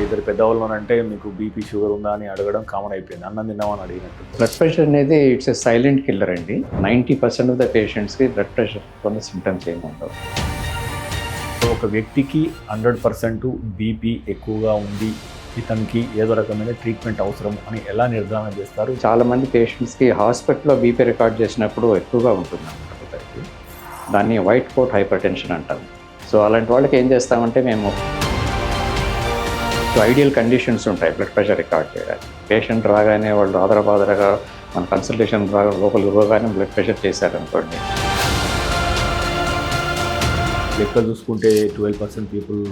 ఇద్దరు పెద్దవాళ్ళు అంటే మీకు బీపీ షుగర్ ఉందా అని అడగడం కామన్ అయిపోయింది. అన్నం తిన్నామని అడిగినట్టు. బ్లడ్ ప్రెషర్ అనేది ఇట్స్ ఎ సైలెంట్ కిల్లర్ అండి. 90% ఆఫ్ ద పేషెంట్స్కి బ్లడ్ ప్రెషర్ కొన్ని సిమ్టమ్స్ ఏమి ఉండవు. ఒక వ్యక్తికి 100% బీపీ ఎక్కువగా ఉంది, ఇతనికి ఏదో రకమైన ట్రీట్మెంట్ అవసరం అని ఎలా నిర్ధారణ చేస్తారు? చాలామంది పేషెంట్స్కి హాస్పిటల్లో బీపీ రికార్డ్ చేసినప్పుడు ఎక్కువగా ఉంటుంది అన్నమాట. దాన్ని వైట్ కోట్ హైపర్ టెన్షన్ అంటాం. సో అలాంటి వాళ్ళకి ఏం చేస్తామంటే మేము ఐడియల్ కండిషన్స్ ఉంటాయి బ్లడ్ ప్రెషర్ రికార్డ్ చేయడానికి. పేషెంట్ రాగానే వాళ్ళు ఆదరబాదరగా మన కన్సల్టేషన్ లోపలికి పోగానే బ్లడ్ ప్రెషర్ చేశారనుకోండి. లెక్కలు చూసుకుంటే 12% పీపుల్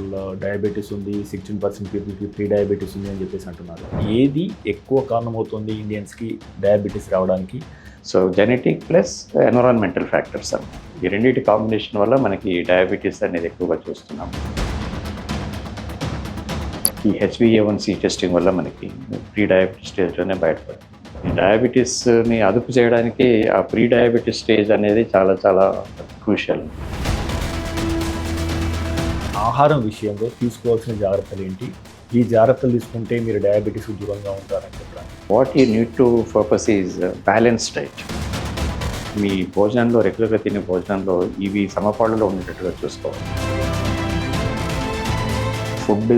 డయాబెటీస్ ఉంది, 16% పీపుల్కి ప్రీ డయాబెటీస్ ఉంది అని చెప్పేసి అంటున్నారు. ఏది ఎక్కువ కారణమవుతుంది ఇండియన్స్కి డయాబెటీస్ రావడానికి? So genetic plus environmental factors అన్నమాట. ఈ రెండింటి కాంబినేషన్ వల్ల మనకి డయాబెటీస్ అనేది ఎక్కువగా చూస్తున్నాం. ఈ HbA1c టెస్టింగ్ వల్ల మనకి ప్రీ డయాబెటీస్ స్టేజ్లోనే బయటపడుతుంది. ఈ డయాబెటీస్ని అదుపు చేయడానికి ఆ ప్రీ డయాబెటీస్ స్టేజ్ అనేది చాలా చాలా క్రూషియల్. ఆహారం విషయంలో తీసుకోవాల్సిన జాగ్రత్తలు ఏంటి? ఈ జాగ్రత్తలు తీసుకుంటే మీరు డయాబెటీస్ దూరంగా ఉంటారని చెప్పడానికి. What you need to focus is balance diet. మీ భోజనంలో రెగ్యులర్గా తినే భోజనంలో ఇవి సమపాళ్ళలో ఉండేటట్టుగా చూసుకోవాలి. ఫుడ్,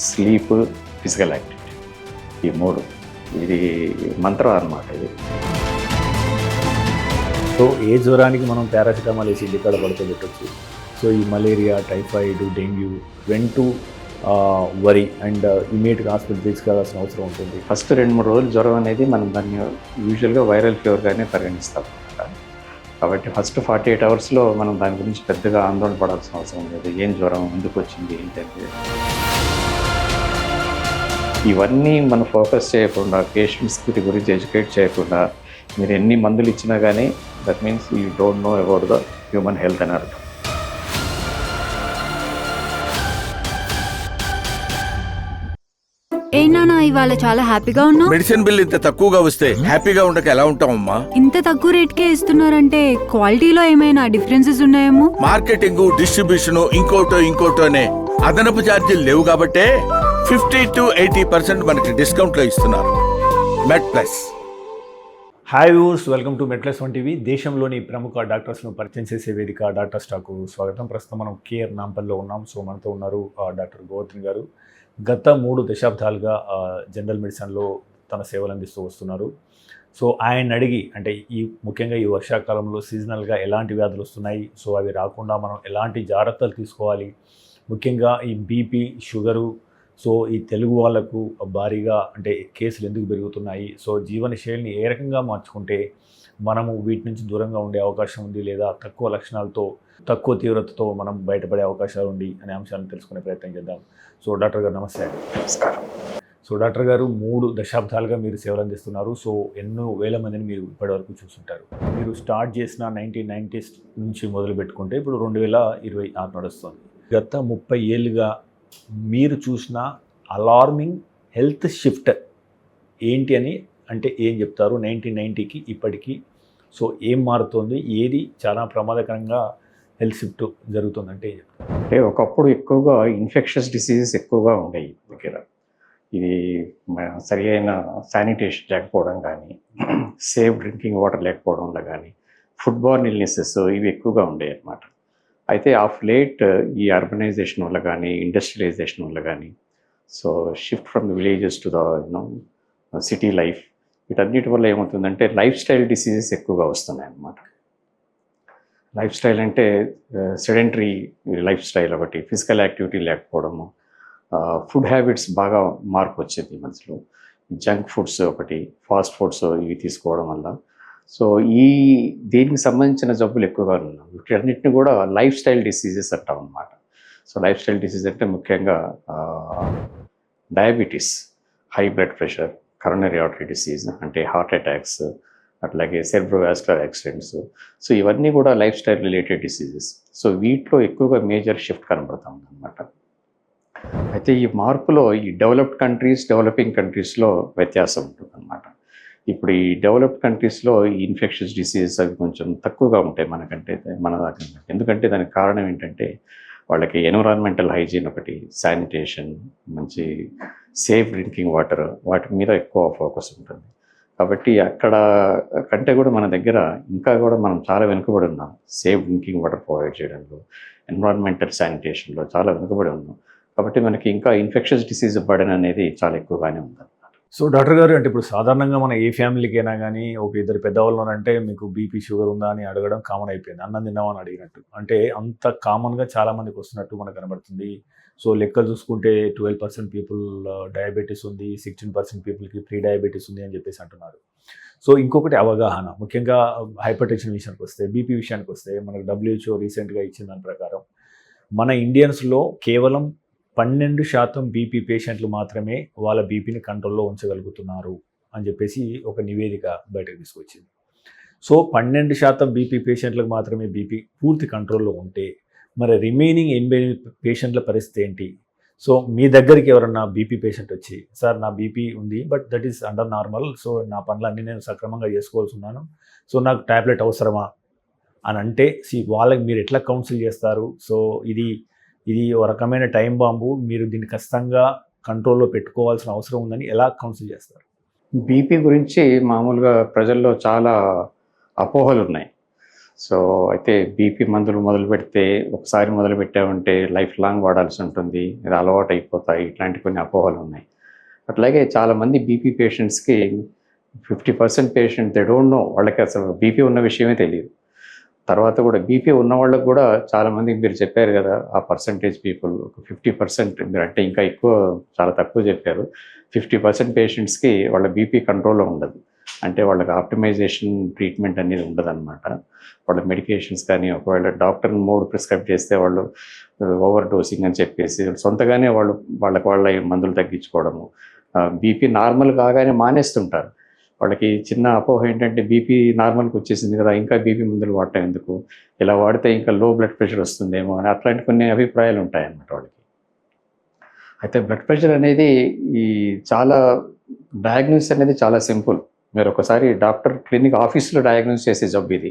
స్లీప్, ఫిజికల్ యాక్టివిటీ, ఈ మూడు, ఇది మంత్రం అన్నమాట. ఇది సో ఏ జ్వరానికి మనం పారాసిటమాల్ వేసి ఇంటికాడ పడుకోబెట్టచ్చు. సో ఈ మలేరియా, టైఫాయిడ్, డెంగ్యూ వెంటూ వరి అండ్ ఇమీడియట్గా హాస్పిటల్ తీసుకెళ్లాల్సిన అవసరం ఉంటుంది. ఫస్ట్ 2-3 రోజులు జ్వరం అనేది మనం దాన్ని యూజువల్గా వైరల్ ఫీవర్గానే పరిగణిస్తాం అన్నమాట. కాబట్టి ఫస్ట్ 48 అవర్స్లో మనం దాని గురించి పెద్దగా ఆందోళన పడాల్సిన అవసరం లేదు. ఏం జ్వరం, ఎందుకు వచ్చింది, ఏంటంటే ఇవన్నీ మనం ఫోకస్ చేయకుండా, పేషెంట్స్కి గురించి ఎడ్యుకేట్ చేయకుండా మీరు ఎన్ని మందులు ఇచ్చినా కానీ that means you don't know about the human health అని అర్థం. ఏనా ఇవాళ చాలా హ్యాపీగా ఉన్నావు. మెడిసిన్ బిల్ ఇంత తక్కువగా వస్తే హ్యాపీగా ఉండక ఎలా ఉంటామమ్మా? ఇంత తక్కువ రేట్కే ఇస్తున్నారంటే క్వాలిటీలో ఏమైనా డిఫరెన్సెస్ ఉన్నాయేమో. మార్కెటింగ్, డిస్ట్రిబ్యూషన్, ఇంకోటోనే అదనపు ఛార్జీలు లేవు కాబట్టే 50 to 80% మనకి డిస్కౌంట్ లో ఇస్తున్నారు. MedPlus. Hi viewers, welcome to MedPlus one TV. దేశంలోని ప్రముఖ డాక్టర్స్ను పరిచయం చేసే వేదిక డాక్టర్ స్టాకు స్వాగతం. ప్రస్తుతం మనం కేఆర్ నాంపల్లిలో ఉన్నాం. సో మనతో ఉన్నారు డాక్టర్ గోవర్ధన్ గారు. గత 3 దశాబ్దాలుగా జనరల్ మెడిసిన్లో తన సేవలు అందిస్తూ వస్తున్నారు. సో ఆయన అడిగి అంటే ముఖ్యంగా ఈ వర్షాకాలంలో సీజనల్గా ఎలాంటి వ్యాధులు వస్తున్నాయి, సో అవి రాకుండా మనం ఎలాంటి జాగ్రత్తలు తీసుకోవాలి, ముఖ్యంగా ఈ బీపీ, షుగరు, సో ఈ తెలుగు వాళ్ళకు భారీగా అంటే కేసులు ఎందుకు పెరుగుతున్నాయి, సో జీవనశైలిని ఏ రకంగా మార్చుకుంటే మనము వీటి నుంచి దూరంగా ఉండే అవకాశం ఉంది, లేదా తక్కువ లక్షణాలతో తక్కువ తీవ్రతతో మనం బయటపడే అవకాశాలు ఉంది అనే అంశాలను తెలుసుకునే ప్రయత్నం చేద్దాం. సో డాక్టర్ గారు నమస్తే. నమస్కారం. సో డాక్టర్ గారు 3 దశాబ్దాలుగా మీరు సేవలు అందిస్తున్నారు. సో ఎన్నో వేల మందిని మీరు ఇప్పటివరకు చూస్తుంటారు. మీరు స్టార్ట్ చేసిన 1990s నుంచి మొదలు పెట్టుకుంటే ఇప్పుడు 2026 నడుస్తుంది. గత 30 ఏళ్ళుగా మీరు చూసిన అలార్మింగ్ హెల్త్ షిఫ్ట్ ఏంటి అని అంటే ఏం చెప్తారు? 1990కి ఇప్పటికీ సో ఏం మారుతుంది, ఏది చాలా ప్రమాదకరంగా హెల్త్ షిఫ్ట్ జరుగుతుందంటే ఏం చెప్తారు? అంటే ఒకప్పుడు ఎక్కువగా ఇన్ఫెక్షస్ డిసీజెస్ ఎక్కువగా ఉండేవి దగ్గర. ఇది సరి అయిన శానిటేషన్ లేకపోవడం కానీ, సేఫ్ డ్రింకింగ్ వాటర్ లేకపోవడం వల్ల కానీ, ఫుడ్బార్న్ ఇల్నెసెస్ ఇవి ఎక్కువగా ఉండేవి అన్నమాట. అయితే ఆఫ్ లేట్ ఈ అర్బనైజేషన్ వల్ల కానీ, ఇండస్ట్రియలైజేషన్ వల్ల కానీ, so shift from the villages to the city life, వీటన్నిటి వల్ల ఏమవుతుందంటే లైఫ్ స్టైల్ డిసీజెస్ ఎక్కువగా వస్తున్నాయి అన్నమాట. లైఫ్ స్టైల్ అంటే సెడెంటరీ లైఫ్ స్టైల్ ఒకటి, ఫిజికల్ యాక్టివిటీ లేకపోవడము, ఫుడ్ హ్యాబిట్స్ బాగా మార్పు వచ్చింది మధ్యలో, జంక్ ఫుడ్స్ ఒకటి, ఫాస్ట్ ఫుడ్స్ ఇవి తీసుకోవడం వల్ల. సో దీనికి సంబంధించిన జబ్బులు ఎక్కువగా ఉన్నాయి. వీటన్నిటిని కూడా లైఫ్ స్టైల్ డిసీజెస్ అంటాం అన్నమాట. సో లైఫ్ స్టైల్ డిసీజ్ అంటే ముఖ్యంగా diabetes, high blood pressure, coronary artery disease అంటే హార్ట్ అటాక్స్, అట్లాగే సెర్బ్రోవాస్కులర్ యాక్సిడెంట్స్. సో ఇవన్నీ కూడా life style related diseases. So వీటిలో ఎక్కువగా మేజర్ షిఫ్ట్ కనబడుతూ ఉందన్నమాట. అయితే ఈ మార్పులో ఈ డెవలప్డ్ కంట్రీస్, డెవలపింగ్ కంట్రీస్లో వ్యత్యాసం ఉంటుందన్నమాట. ఇప్పుడు ఈ డెవలప్డ్ కంట్రీస్లో ఈ ఇన్ఫెక్షస్ డిసీజెస్ అవి కొంచెం తక్కువగా ఉంటాయి మన దగ్గర. ఎందుకంటే దానికి కారణం ఏంటంటే వాళ్ళకి ఎన్విరాన్మెంటల్ హైజీన్ ఒకటి, శానిటేషన్, మంచి సేఫ్ డ్రింకింగ్ వాటర్, వాటి మీద ఎక్కువ ఫోకస్ ఉంటుంది. కాబట్టి అక్కడ కంటే కూడా మన దగ్గర ఇంకా కూడా మనం చాలా వెనుకబడి ఉన్నాం. సేఫ్ డ్రింకింగ్ వాటర్ ప్రొవైడ్ చేయడంలో, ఎన్విరాన్మెంటల్ శానిటేషన్లో చాలా వెనుకబడి ఉన్నాం. కాబట్టి మనకి ఇంకా ఇన్ఫెక్షన్స్ డిసీజ్ బర్డెన్ అనేది చాలా ఎక్కువగానే ఉంది. సో డాక్టర్ గారు, అంటే ఇప్పుడు సాధారణంగా మన ఏ ఫ్యామిలీకైనా కానీ ఒక ఇద్దరు పెద్దవాళ్ళు అంటే మీకు బీపీ షుగర్ ఉందా అని అడగడం కామన్ అయిపోయింది. అన్నం తిన్నామని అడిగినట్టు, అంటే అంత కామన్గా చాలామందికి వస్తున్నట్టు మనకు కనబడుతుంది. సో లెక్కలు చూసుకుంటే 12% పీపుల్ డయాబెటీస్ ఉంది, 16% పీపుల్కి ప్రీ డయాబెటీస్ ఉంది అని చెప్పేసి అంటున్నారు. సో ఇంకొకటి అవగాహన, ముఖ్యంగా హైపర్ టెన్షన్ విషయానికి వస్తే, బీపీ విషయానికి వస్తే, మనకు WHO రీసెంట్గా ఇచ్చిన దాని ప్రకారం మన ఇండియన్స్లో కేవలం 12% బీపీ పేషెంట్లు మాత్రమే వాళ్ళ బీపీని కంట్రోల్లో ఉంచగలుగుతున్నారు అని చెప్పేసి ఒక నివేదిక బయటకు తీసుకొచ్చింది. సో 12% బీపీ పేషెంట్లకు మాత్రమే బీపీ పూర్తి కంట్రోల్లో ఉంటే మరి రిమైనింగ్ 80 పేషెంట్ల పరిస్థితి ఏంటి? సో మీ దగ్గరికి ఎవరన్నా బీపీ పేషెంట్ వచ్చి, సార్ నా బీపీ ఉంది but that is under normal, so నా పనులన్నీ నేను సక్రమంగా చేసుకోవాల్సి ఉన్నాను, సో నాకు ట్యాబ్లెట్ అవసరమా అని అంటే వాళ్ళకి మీరు ఎట్లా కౌన్సిల్ చేస్తారు? సో ఇది ఒక రకమైన టైం బాంబు, మీరు దీన్ని ఖచ్చితంగా కంట్రోల్లో పెట్టుకోవాల్సిన అవసరం ఉందని ఎలా కౌన్సిల్ చేస్తారు? బీపీ గురించి మామూలుగా ప్రజల్లో చాలా అపోహలు ఉన్నాయి. సో అయితే బీపీ మందులు మొదలు పెడితే, ఒకసారి మొదలు పెట్టామంటే లైఫ్ లాంగ్ వాడాల్సి ఉంటుంది, ఇది అలవాటు అయిపోతాయి, ఇట్లాంటి కొన్ని అపోహలు ఉన్నాయి. అట్లాగే చాలామంది బీపీ పేషెంట్స్కి 50% పేషెంట్ దే డోంట్ నో, వాళ్ళకి అసలు బీపీ ఉన్న విషయమే తెలియదు. తర్వాత కూడా బీపీ ఉన్న వాళ్ళకు కూడా చాలామంది, మీరు చెప్పారు కదా ఆ పర్సంటేజ్ పీపుల్, 50%, మీరు అంటే ఇంకా ఎక్కువ, చాలా తక్కువ చెప్పారు. 50% పేషెంట్స్కి వాళ్ళ బీపీ కంట్రోల్లో ఉండదు. అంటే వాళ్ళకి ఆప్టిమైజేషన్ ట్రీట్మెంట్ అనేది ఉండదన్నమాట. వాళ్ళ మెడికేషన్స్ కానీ, ఒకవేళ డాక్టర్ 3 ప్రిస్క్రైబ్ చేస్తే వాళ్ళు ఓవర్ డోసింగ్ అని చెప్పేసి సొంతగానే వాళ్ళ మందులు తగ్గించుకోవడము, బీపీ నార్మల్ కాగానే మానేస్తుంటారు. వాళ్ళకి చిన్న అపోహ ఏంటంటే బీపీ నార్మల్కి వచ్చేసింది కదా, ఇంకా బీపీ మందులు వాడటం ఎందుకు, ఇలా వాడితే ఇంకా లో బ్లడ్ ప్రెషర్ వస్తుందేమో అని అట్లాంటి కొన్ని అభిప్రాయాలు ఉంటాయన్నమాట వాళ్ళకి. అయితే బ్లడ్ ప్రెషర్ అనేది చాలా డయాగ్నోసిస్ అనేది చాలా సింపుల్. మీరు ఒకసారి డాక్టర్ క్లినిక్ ఆఫీస్లో డయాగ్నోస్ చేసే జబ్బు ఇది.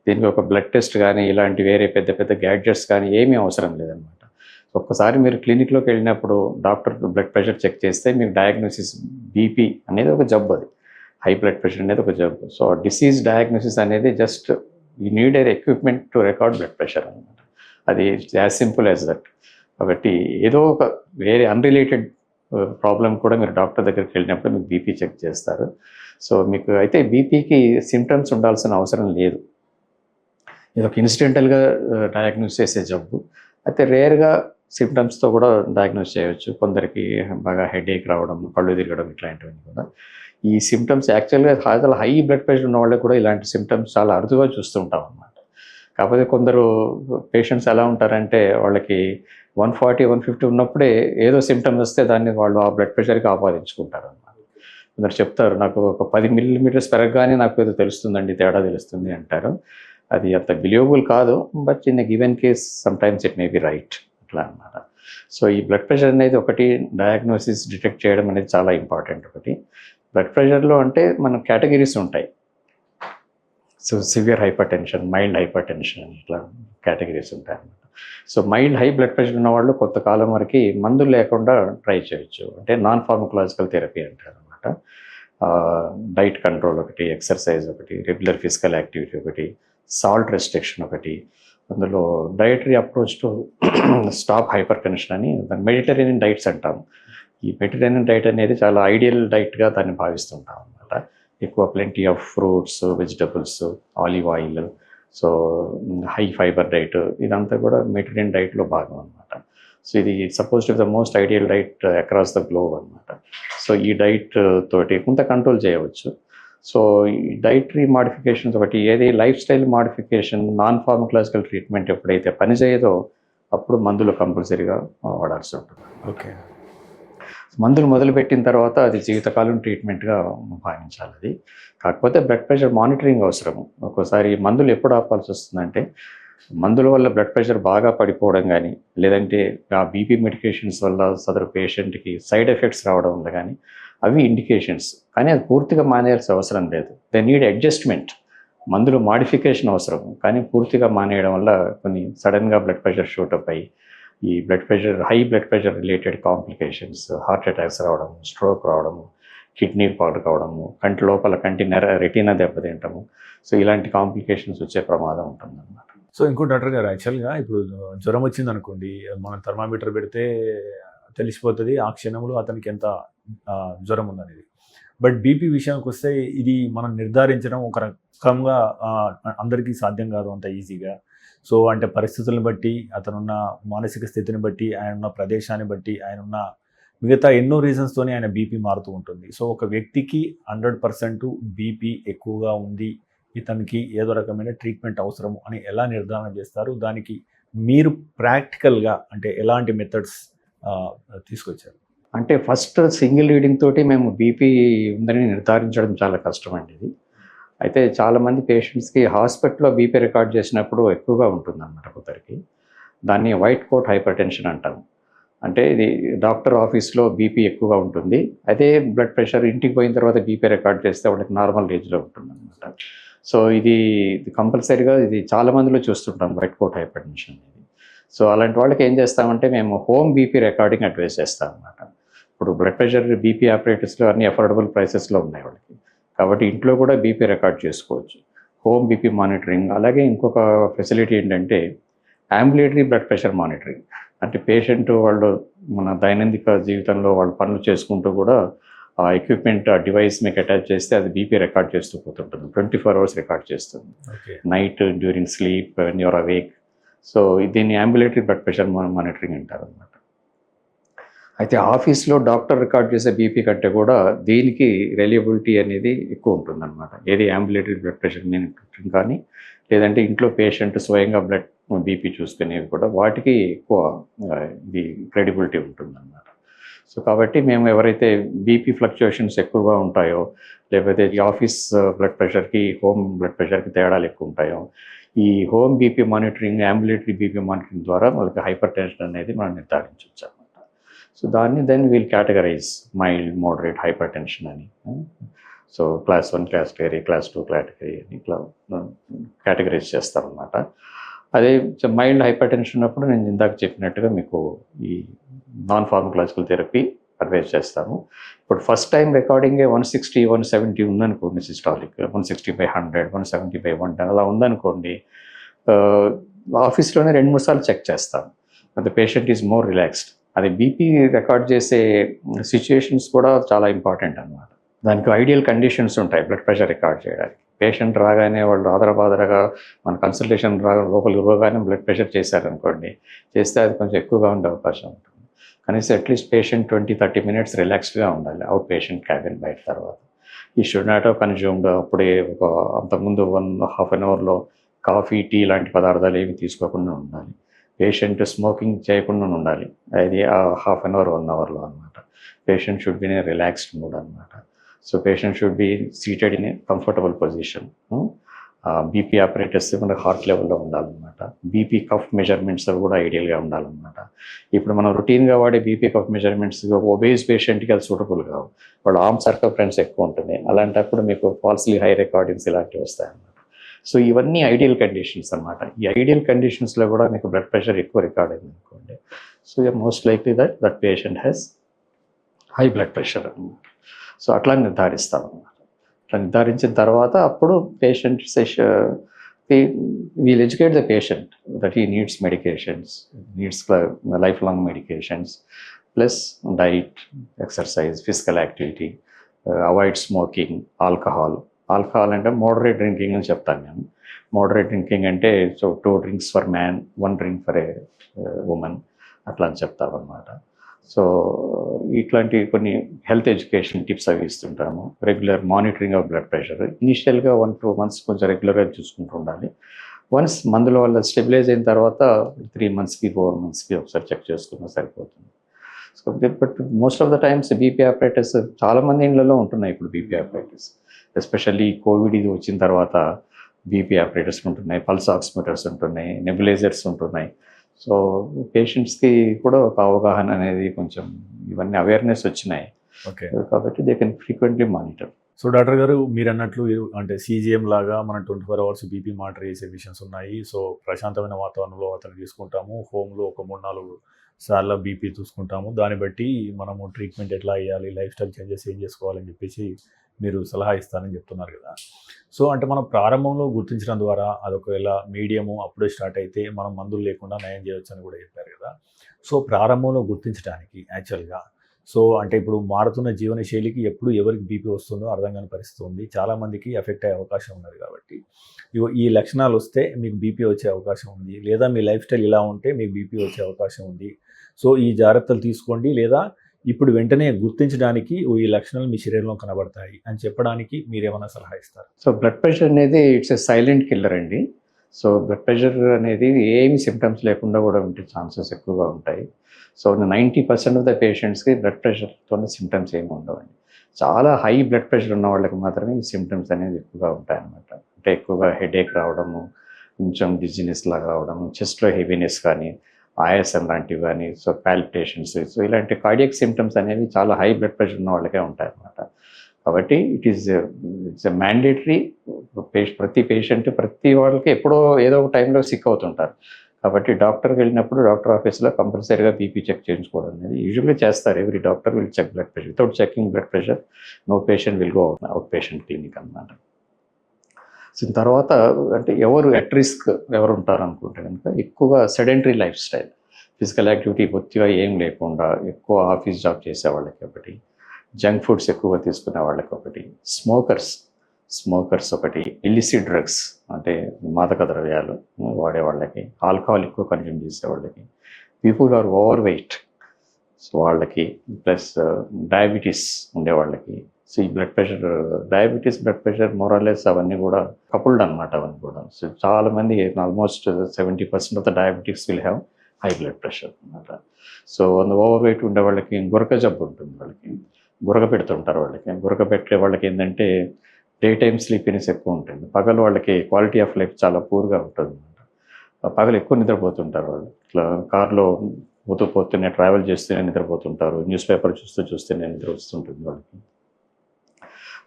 దీనికి ఒక బ్లడ్ టెస్ట్ కానీ ఇలాంటి వేరే పెద్ద పెద్ద గ్యాడ్జెట్స్ కానీ ఏమీ అవసరం లేదనమాట. ఒక్కసారి మీరు క్లినిక్లోకి వెళ్ళినప్పుడు డాక్టర్ బ్లడ్ ప్రెషర్ చెక్ చేస్తే మీకు డయాగ్నోసిస్, బీపీ అనేది ఒక జబ్బు, అది హై బ్లడ్ ప్రెషర్ అనేది ఒక జబ్బు. సో డిసీజ్ డయాగ్నోసిస్ అనేది just you need a equipment to record blood pressure అనమాట. అది యాజ్ సింపుల్ యాజ్ దట్. కాబట్టి ఏదో ఒక వేరే అన్రిలేటెడ్ ప్రాబ్లం కూడా మీరు డాక్టర్ దగ్గరికి వెళ్ళినప్పుడు మీకు బీపీ చెక్ చేస్తారు. సో మీకు అయితే బీపీకి సిమ్టమ్స్ ఉండాల్సిన అవసరం లేదు. ఇది ఒక ఇన్సిడెంటల్గా డయాగ్నోస్ చేసే జబ్బు. అయితే రేర్గా సిమ్టమ్స్తో కూడా డయాగ్నోస్ చేయవచ్చు. కొందరికి బాగా హెడేక్ రావడం, కళ్ళు తిరగడం, ఇట్లాంటివన్నీ కూడా ఈ సిమ్టమ్స్ యాక్చువల్గా చాలా హై బ్లడ్ ప్రెషర్ ఉన్న వాళ్ళకి కూడా ఇలాంటి సిమ్టమ్స్ చాలా అరుదుగా చూస్తూ ఉంటాం అన్నమాట. కాకపోతే కొందరు పేషెంట్స్ ఎలా ఉంటారంటే వాళ్ళకి 140, 150 ఉన్నప్పుడే ఏదో సిమ్టమ్స్ వస్తే దాన్ని వాళ్ళు ఆ బ్లడ్ ప్రెషర్కి ఆపాదించుకుంటారు అన్నమాట. కొందరు చెప్తారు, నాకు ఒక 10 మిల్లీమీటర్స్ పెరగగానే నాకు ఏదో తెలుస్తుందండి, తేడా తెలుస్తుంది అంటారు. అది అంత బిలీవబుల్ కాదు, but in a given case sometimes it may be right, అట్లా అన్నమాట. సో ఈ బ్లడ్ ప్రెషర్ అనేది ఒకటి డయాగ్నోసిస్ డిటెక్ట్ చేయడం అనేది చాలా ఇంపార్టెంట్. ఒకటి బ్లడ్ ప్రెషర్లో అంటే మన కేటగిరీస్ ఉంటాయి. So severe hyper tension, mild hyper tension అని ఇట్లా కేటగిరీస్ ఉంటాయి అన్నమాట. So mild high blood pressure ఉన్న వాళ్ళు కొంతకాలం వరకు మందులు లేకుండా ట్రై చేయొచ్చు. అంటే నాన్ ఫార్మకలాజికల్ థెరపీ అంటారు అనమాట. డైట్ కంట్రోల్ ఒకటి, ఎక్సర్సైజ్ ఒకటి, రెగ్యులర్ ఫిజికల్ యాక్టివిటీ ఒకటి, సాల్ట్ రెస్ట్రిక్షన్ ఒకటి, అందులో dietary approach to stop hyper tension అని దాన్ని మెడిటరేనియన్ డైట్స్ అంటాం. ఈ మెడిటరేనియన్ డైట్ అనేది చాలా ఐడియల్ డైట్గా దాన్ని భావిస్తుంటాం అనమాట. ఎక్కువ plenty of fruits, vegetables, olive oil, so high fibre diet, ఇదంతా కూడా మెడిటరేనియన్ డైట్లో భాగం అనమాట. సో ఇది suppose to the most ideal diet across the globe అనమాట. సో ఈ డైట్ తోటి కొంత కంట్రోల్ చేయవచ్చు. సో ఈ డైటరీ మాడిఫికేషన్స్ ఒకటి, ఏది life style modification, non pharmacological treatment ఎప్పుడైతే పనిచేయదో అప్పుడు మందులు కంపల్సరీగా వాడాల్సి ఉంటుంది. ఓకే, మందులు మొదలుపెట్టిన తర్వాత అది జీవితకాలం ట్రీట్మెంట్గా భావించాలి. అది కాకపోతే బ్లడ్ ప్రెషర్ మానిటరింగ్ అవసరం. ఒక్కోసారి మందులు ఎప్పుడు ఆపాల్సి వస్తుందంటే మందుల వల్ల బ్లడ్ ప్రెషర్ బాగా పడిపోవడం కానీ, లేదంటే ఆ బీపీ మెడికేషన్స్ వల్ల సదరు పేషెంట్కి సైడ్ ఎఫెక్ట్స్ రావడం వల్ల కానీ, అవి ఇండికేషన్స్. కానీ అది పూర్తిగా మానేయాల్సిన అవసరం లేదు. They need adjustment. మందులు మాడిఫికేషన్ అవసరం, కానీ పూర్తిగా మానేయడం వల్ల కొన్ని సడన్గా బ్లడ్ ప్రెషర్ షూటప్ అయ్యి ఈ high blood pressure related complications, heart attacks రావడం, స్ట్రోక్ రావడము, కిడ్నీ పాడు కావడము, కంటి లోపల రెటీనా దెబ్బతింటము. సో ఇలాంటి కాంప్లికేషన్స్ వచ్చే ప్రమాదం ఉంటుందన్నమాట. సో ఇంకో డాక్టర్ గారు, యాక్చువల్గా ఇప్పుడు జ్వరం వచ్చింది అనుకోండి, మనం థర్మామీటర్ పెడితే తెలిసిపోతుంది ఆ క్షణంలో అతనికి ఎంత జ్వరం ఉందనేది. బట్ బీపీ విషయానికి వస్తే ఇది మనం నిర్ధారించడం ఒక రకంగా అందరికీ సాధ్యం కాదు అంత ఈజీగా. సో అంటే పరిస్థితులను బట్టి, అతనున్న మానసిక స్థితిని బట్టి, ఆయన ఉన్న ప్రదేశాన్ని బట్టి, ఆయన ఉన్న మిగతా ఎన్నో రీజన్స్తోనే ఆయన బీపీ మారుతూ ఉంటుంది. సో ఒక వ్యక్తికి 100% బీపీ ఎక్కువగా ఉంది, ఇతనికి ఏదో రకమైన ట్రీట్మెంట్ అవసరము అని ఎలా నిర్ధారణ చేస్తారు? దానికి మీరు ప్రాక్టికల్గా అంటే ఎలాంటి మెథడ్స్ తీసుకొచ్చారు? అంటే ఫస్ట్ సింగిల్ రీడింగ్ తోటి మేము బీపీ ఉందని నిర్ధారించడం చాలా కష్టం అండి ఇది. అయితే చాలామంది పేషెంట్స్కి హాస్పిటల్లో బీపీ రికార్డ్ చేసినప్పుడు ఎక్కువగా ఉంటుందన్నమాట కొందరికి. దాన్ని వైట్ కోట్ హైపర్ టెన్షన్ అంటాము. అంటే ఇది డాక్టర్ ఆఫీస్లో బీపీ ఎక్కువగా ఉంటుంది, అదే బ్లడ్ ప్రెషర్ ఇంటికి పోయిన తర్వాత బీపీ రికార్డ్ చేస్తే వాళ్ళకి నార్మల్ రేంజ్లో ఉంటుందన్నమాట. సో ఇది కంపల్సరీగా ఇది చాలా మందిలో చూస్తుంటాం వైట్ కోట్ హైపర్ టెన్షన్ అనేది. సో అలాంటి వాళ్ళకి ఏం చేస్తామంటే మేము హోమ్ బీపీ రికార్డింగ్ అడ్వైస్ చేస్తాం అన్నమాట. ఇప్పుడు బ్లడ్ ప్రెషర్ బీపీ ఆపరేటర్స్లో అన్ని అఫోర్డబుల్ ప్రైసెస్లో ఉన్నాయి వాళ్ళకి, కాబట్టి ఇంట్లో కూడా బీపీ రికార్డ్ చేసుకోవచ్చు. హోమ్ బీపీ మానిటరింగ్, అలాగే ఇంకొక ఫెసిలిటీ ఏంటంటే అంబులేటరీ బ్లడ్ ప్రెషర్ మానిటరింగ్. అంటే పేషెంట్ వాళ్ళు మన దైనందిక జీవితంలో వాళ్ళు పనులు చేసుకుంటూ కూడా ఆ ఎక్విప్మెంట్, ఆ డివైస్ మీకు అటాచ్ చేస్తే అది బీపీ రికార్డ్ చేస్తూ పోతుంటుంది, 24 hours రికార్డ్ చేస్తుంది, night during sleep, when your awake. So దీన్ని అంబులేటరీ బ్లడ్ ప్రెషర్ మానిటరింగ్ అంటారు అన్నమాట. అయితే ఆఫీస్లో డాక్టర్ రికార్డ్ చేసే బీపీ కంటే కూడా దీనికి రిలయబిలిటీ అనేది ఎక్కువ ఉంటుందన్నమాట. ఏది అంబులేటరీ బ్లడ్ ప్రెషర్ మానిటరింగ్ కానీ, లేదంటే ఇంట్లో పేషెంట్ స్వయంగా బ్లడ్ బీపీ చూసుకునేవి కూడా వాటికి ఎక్కువ ఇది క్రెడిబిలిటీ ఉంటుందన్నమాట. సో కాబట్టి మేము ఎవరైతే బీపీ ఫ్లక్చుయేషన్స్ ఎక్కువగా ఉంటాయో, లేకపోతే ఈ ఆఫీస్ బ్లడ్ ప్రెషర్కి హోమ్ బ్లడ్ ప్రెషర్కి తేడాలు ఎక్కువ ఉంటాయో, ఈ home BP monitoring, ambulatory BP monitoring ద్వారా వాళ్ళకి హైపర్ టెన్షన్ అనేది మనం నిర్ధారించవచ్చు అన్నమాట. సో దాన్ని then we'll categorize mild, moderate hypertension అని. So class 1 category, class 2 category అని ఇట్లా కేటగరైజ్ చేస్తారన్నమాట. అదే మైల్డ్ హైపర్ టెన్షన్ ఉన్నప్పుడు నేను ఇందాక చెప్పినట్టుగా మీకు ఈ నాన్ ఫార్మకలాజికల్ థెరపీ అడ్వైజ్ చేస్తాము. ఇప్పుడు ఫస్ట్ టైం రికార్డింగే 160, 170 ఉందనుకోండి సిస్టాలిక్, 160/100, 170/110 అలా ఉందనుకోండి, ఆఫీస్లోనే 2-3 సార్లు చెక్ చేస్తాం. The patient is more relaxed. అది బీపీ రికార్డ్ చేసే సిచ్యుయేషన్స్ కూడా చాలా ఇంపార్టెంట్ అన్నమాట. దానికి ఐడియల్ కండిషన్స్ ఉంటాయి బ్లడ్ ప్రెషర్ రికార్డ్ చేయడానికి. పేషెంట్ రాగానే వాళ్ళు ఆదరబాదరగా మన కన్సల్టేషన్ లోపలికి పోగానే బ్లడ్ ప్రెషర్ చేశారనుకోండి, చేస్తే అది కొంచెం ఎక్కువగా ఉండే అవకాశం ఉంటుంది. కనీసం అట్లీస్ట్ పేషెంట్ 20-30 minutes రిలాక్స్డ్గా ఉండాలి అవుట్ పేషెంట్ క్యాబిన్ బయట తర్వాత. ఈ షుడ్ నాట్ హావ్ కన్జ్యూమ్డ్ అప్పుడే అంతకుముందు 1-1.5 hourలో కాఫీ, టీ లాంటి పదార్థాలు ఏమి తీసుకోకుండా ఉండాలి. పేషెంట్ స్మోకింగ్ చేయకుండా ఉండాలి, అది 1/2 hour, 1 hourలో అనమాట. Patient should be in a relaxed mood అనమాట. So patient should be seated in a comfortable position. BP operators మన హార్ట్ లెవెల్లో ఉండాలన్నమాట. బీపీ కఫ్ మెజర్మెంట్స్ అవి కూడా ఐడియల్గా ఉండాలన్నమాట. ఇప్పుడు మనం రొటీన్గా వాడే బీపీ కఫ్ మెజర్మెంట్స్ ఒబేస్ పేషెంట్కి అది సూటబుల్ కావు, వాళ్ళు ఆర్మ్ సర్కంఫరెన్స్ ఎక్కువ ఉంటుంది. అలాంటప్పుడు మీకు ఫాల్స్లీ హై రికార్డింగ్స్ ఇలాంటివి వస్తాయన్నమాట. సో ఇవన్నీ ఐడియల్ కండిషన్స్ అన్నమాట. ఈ ఐడియల్ కండిషన్స్లో కూడా మీకు బ్లడ్ ప్రెషర్ ఎక్కువ రికార్డ్ అయింది అనుకోండి, so you're most likely that patient has high blood pressure అన్నమాట. సో అట్లా నిర్ధారిస్తాం అన్నమాట. అట్లా నిర్ధారించిన తర్వాత అప్పుడు patient we'll educate the patient that he needs medications, needs life long medications, plus diet, exercise, physical activity, avoid smoking, alcohol అంటే moderate drinking అని చెప్తాను నేను. మోడరేట్ డ్రింకింగ్ అంటే 2 drinks for man, 1 drink for a women అట్లా అని చెప్తామన్నమాట. So ఇట్లాంటి కొన్ని health education tips అవి ఇస్తుంటాము. Regular monitoring of blood pressure ఇనిషియల్గా 1-2 months కొంచెం రెగ్యులర్గా చూసుకుంటూ ఉండాలి. వన్స్ మందుల వల్ల స్టెబిలైజ్ అయిన తర్వాత 3 monthsకి 4 monthsకి ఒకసారి చెక్ చేసుకున్నా సరిపోతుంది. So but most of the times BP operators చాలామంది ఇళ్లలో ఉంటున్నాయి ఇప్పుడు బీపీ ఆపరేటర్స్. ఎస్పెషల్లీ కోవిడ్ ఇది వచ్చిన తర్వాత బీపీ ఆపరేటర్స్ ఉంటున్నాయి, పల్స్ ఆక్సిమీటర్స్ ఉంటున్నాయి, నెబులైజర్స్ ఉంటున్నాయి. సో పేషెంట్స్కి కూడా ఒక అవగాహన అనేది కొంచెం ఇవన్నీ అవేర్నెస్ వచ్చినాయి. ఓకే, కాబట్టి they can frequently monitor. So doctor గారు మీరు అన్నట్లు అంటే సీజీఎం లాగా మనం 24 అవర్స్ బీపీ మానిటర్ చేసే విషయన్స్ ఉన్నాయి. సో ప్రశాంతమైన వాతావరణంలో అతను తీసుకుంటాము. హోమ్లో ఒక 3-4 సార్లు బీపీ చూసుకుంటాము. దాన్ని బట్టి మనము ట్రీట్మెంట్ ఎట్లా అయ్యాలి, లైఫ్ స్టైల్ చేంజెస్ ఏం చేసుకోవాలని చెప్పేసి మీరు సలహా ఇస్తారని చెప్తున్నారు కదా. సో అంటే మనం ప్రారంభంలో గుర్తించడం ద్వారా అదొకవేళ మీడియము అప్పుడే స్టార్ట్ అయితే మనం మందులు లేకుండా నయం చేయవచ్చు అని కూడా చెప్పారు కదా. సో ప్రారంభంలో గుర్తించడానికి యాక్చువల్గా సో అంటే ఇప్పుడు మారుతున్న జీవనశైలికి ఎప్పుడు ఎవరికి బీపీ వస్తుందో అర్థం కాని పరిస్థితి ఉంది. చాలామందికి ఎఫెక్ట్ అయ్యే అవకాశం ఉన్నది. కాబట్టి ఈ లక్షణాలు వస్తే మీకు బీపీ వచ్చే అవకాశం ఉంది, లేదా మీ లైఫ్ స్టైల్ ఇలా ఉంటే మీకు బీపీ వచ్చే అవకాశం ఉంది. సో ఈ జాగ్రత్తలు తీసుకోండి, లేదా ఇప్పుడు వెంటనే గుర్తించడానికి ఈ లక్షణాలు మీ శరీరంలో కనబడతాయి అని చెప్పడానికి మీరేమైనా సలహా ఇస్తారు? సో బ్లడ్ ప్రెషర్ అనేది ఇట్స్ ఎ సైలెంట్ కిల్లర్ అండి. సో బ్లడ్ ప్రెషర్ అనేది ఏమి సిమ్టమ్స్ లేకుండా కూడా ఉండే ఛాన్సెస్ ఎక్కువగా ఉంటాయి. సో 90% ఆఫ్ ద పేషెంట్స్కి బ్లడ్ ప్రెషర్తో సిమ్టమ్స్ ఏమి ఉండవండి. చాలా హై బ్లడ్ ప్రెషర్ ఉన్న వాళ్ళకి మాత్రమే ఈ సిమ్టమ్స్ అనేది ఎక్కువగా ఉంటాయన్నమాట. అంటే ఎక్కువగా హెడేక్ రావడము, కొంచెం డిజినెస్ లాగా రావడము, చెస్ట్లో హెవీనెస్ కానీ, ఆయాసం లాంటివి కానీ, సో పాల్పిటేషన్స్, సో ఇలాంటి కార్డియక్ సిమ్టమ్స్ అనేవి చాలా హై బ్లడ్ ప్రెషర్ ఉన్న వాళ్ళకే ఉంటాయన్నమాట. కాబట్టి ఇట్స్ ఎ మ్యాండేటరీ. ప్రతి పేషెంట్ ప్రతి వాళ్ళకి ఎప్పుడో ఏదో ఒక టైంలో సిక్ అవుతుంటారు. కాబట్టి డాక్టర్కి వెళ్ళినప్పుడు డాక్టర్ ఆఫీస్లో కంపల్సరీగా బీపీ చెక్ చేయించుకోవడం అనేది యూజువల్గా చేస్తారు. Every doctor will check blood pressure. Without checking blood pressure no patient will go out patient clinic అన్నమాట. సో తర్వాత అంటే ఎవరు అట్ రిస్క్ ఎవరు ఉంటారు అనుకుంటే కనుక ఎక్కువగా sedentary life style, physical activity బొత్తిగా ఏం లేకుండా ఎక్కువ ఆఫీస్ జాబ్ చేసే వాళ్ళకి ఒకటి, జంక్ ఫుడ్స్ ఎక్కువగా తీసుకునే వాళ్ళకి ఒకటి, స్మోకర్స్ ఒకటి, ఇల్లిసిట్ డ్రగ్స్ అంటే మాదక ద్రవ్యాలు వాడే వాళ్ళకి, ఆల్కహాల్ ఎక్కువ కన్జ్యూమ్ చేసే వాళ్ళకి, people are over weight so వాళ్ళకి, ప్లస్ డయాబెటీస్ ఉండే వాళ్ళకి. సో ఈ blood pressure, diabetes, blood pressure మోరాలెస్ అవన్నీ కూడా కపుల్డ్ అనమాట. అవన్నీ కూడా సో చాలామంది almost 70% of the diabetics will have high blood pressure అనమాట. సో ఓవర్ వెయిట్ ఉండే వాళ్ళకి గురక జబ్బు ఉంటుంది, వాళ్ళకి గురక పెడుతుంటారు. గురక పెట్టే వాళ్ళకి ఏంటంటే డే టైమ్ స్లీపీనెస్ ఎక్కువ ఉంటుంది. పగలు వాళ్ళకి క్వాలిటీ ఆఫ్ లైఫ్ చాలా పూర్గా ఉంటుంది అనమాట. పగలు ఎక్కువ నిద్రపోతుంటారు వాళ్ళు. ఇట్లా కార్లో పోతూనే ట్రావెల్ చేస్తూనే నిద్రపోతుంటారు, న్యూస్ పేపర్ చూస్తూనే నిద్ర వస్తుంటుంది వాళ్ళకి.